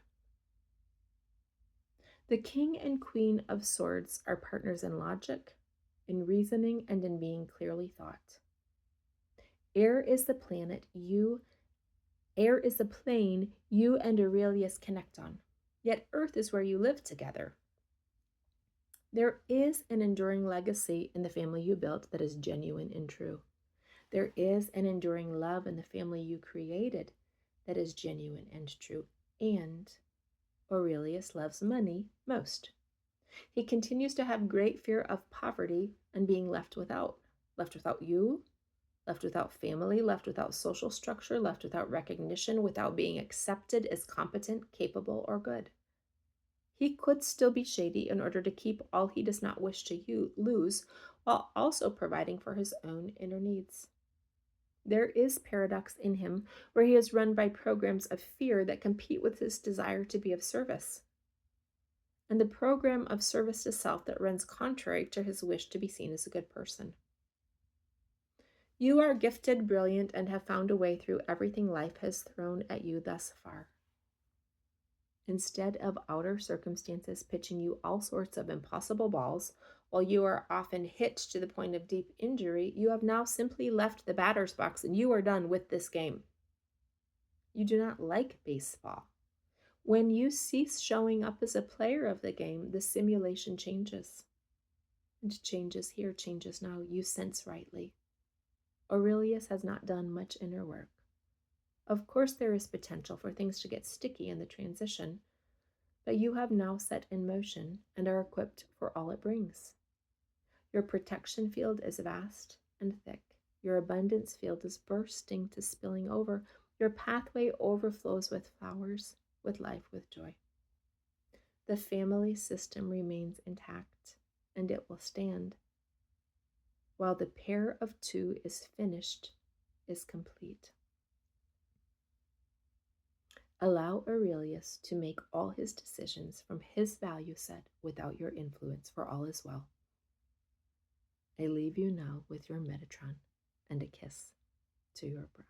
The king and queen of swords are partners in logic, in reasoning, and in being clearly thought. Air is the plane you and Aurelius connect on, yet Earth is where you live together. There is an enduring legacy in the family you built that is genuine and true. There is an enduring love in the family you created that is genuine and true. And Aurelius loves money most. He continues to have great fear of poverty and being left without you, left without family, left without social structure, left without recognition, without being accepted as competent, capable, or good. He could still be shady in order to keep all he does not wish to lose, while also providing for his own inner needs. There is paradox in him where he is run by programs of fear that compete with his desire to be of service, and the program of service to self that runs contrary to his wish to be seen as a good person. You are gifted, brilliant, and have found a way through everything life has thrown at you thus far. Instead of outer circumstances pitching you all sorts of impossible balls, while you are often hit to the point of deep injury, you have now simply left the batter's box and you are done with this game. You do not like baseball. When you cease showing up as a player of the game, the simulation changes. And changes here, changes now. You sense rightly. Aurelius has not done much inner work. Of course, there is potential for things to get sticky in the transition, but you have now set in motion and are equipped for all it brings. Your protection field is vast and thick. Your abundance field is bursting to spilling over. Your pathway overflows with flowers, with life, with joy. The family system remains intact, and it will stand. While the pair of two is finished, is complete. Allow Aurelius to make all his decisions from his value set without your influence, for all is well. I leave you now with your Metatron and a kiss to your brow.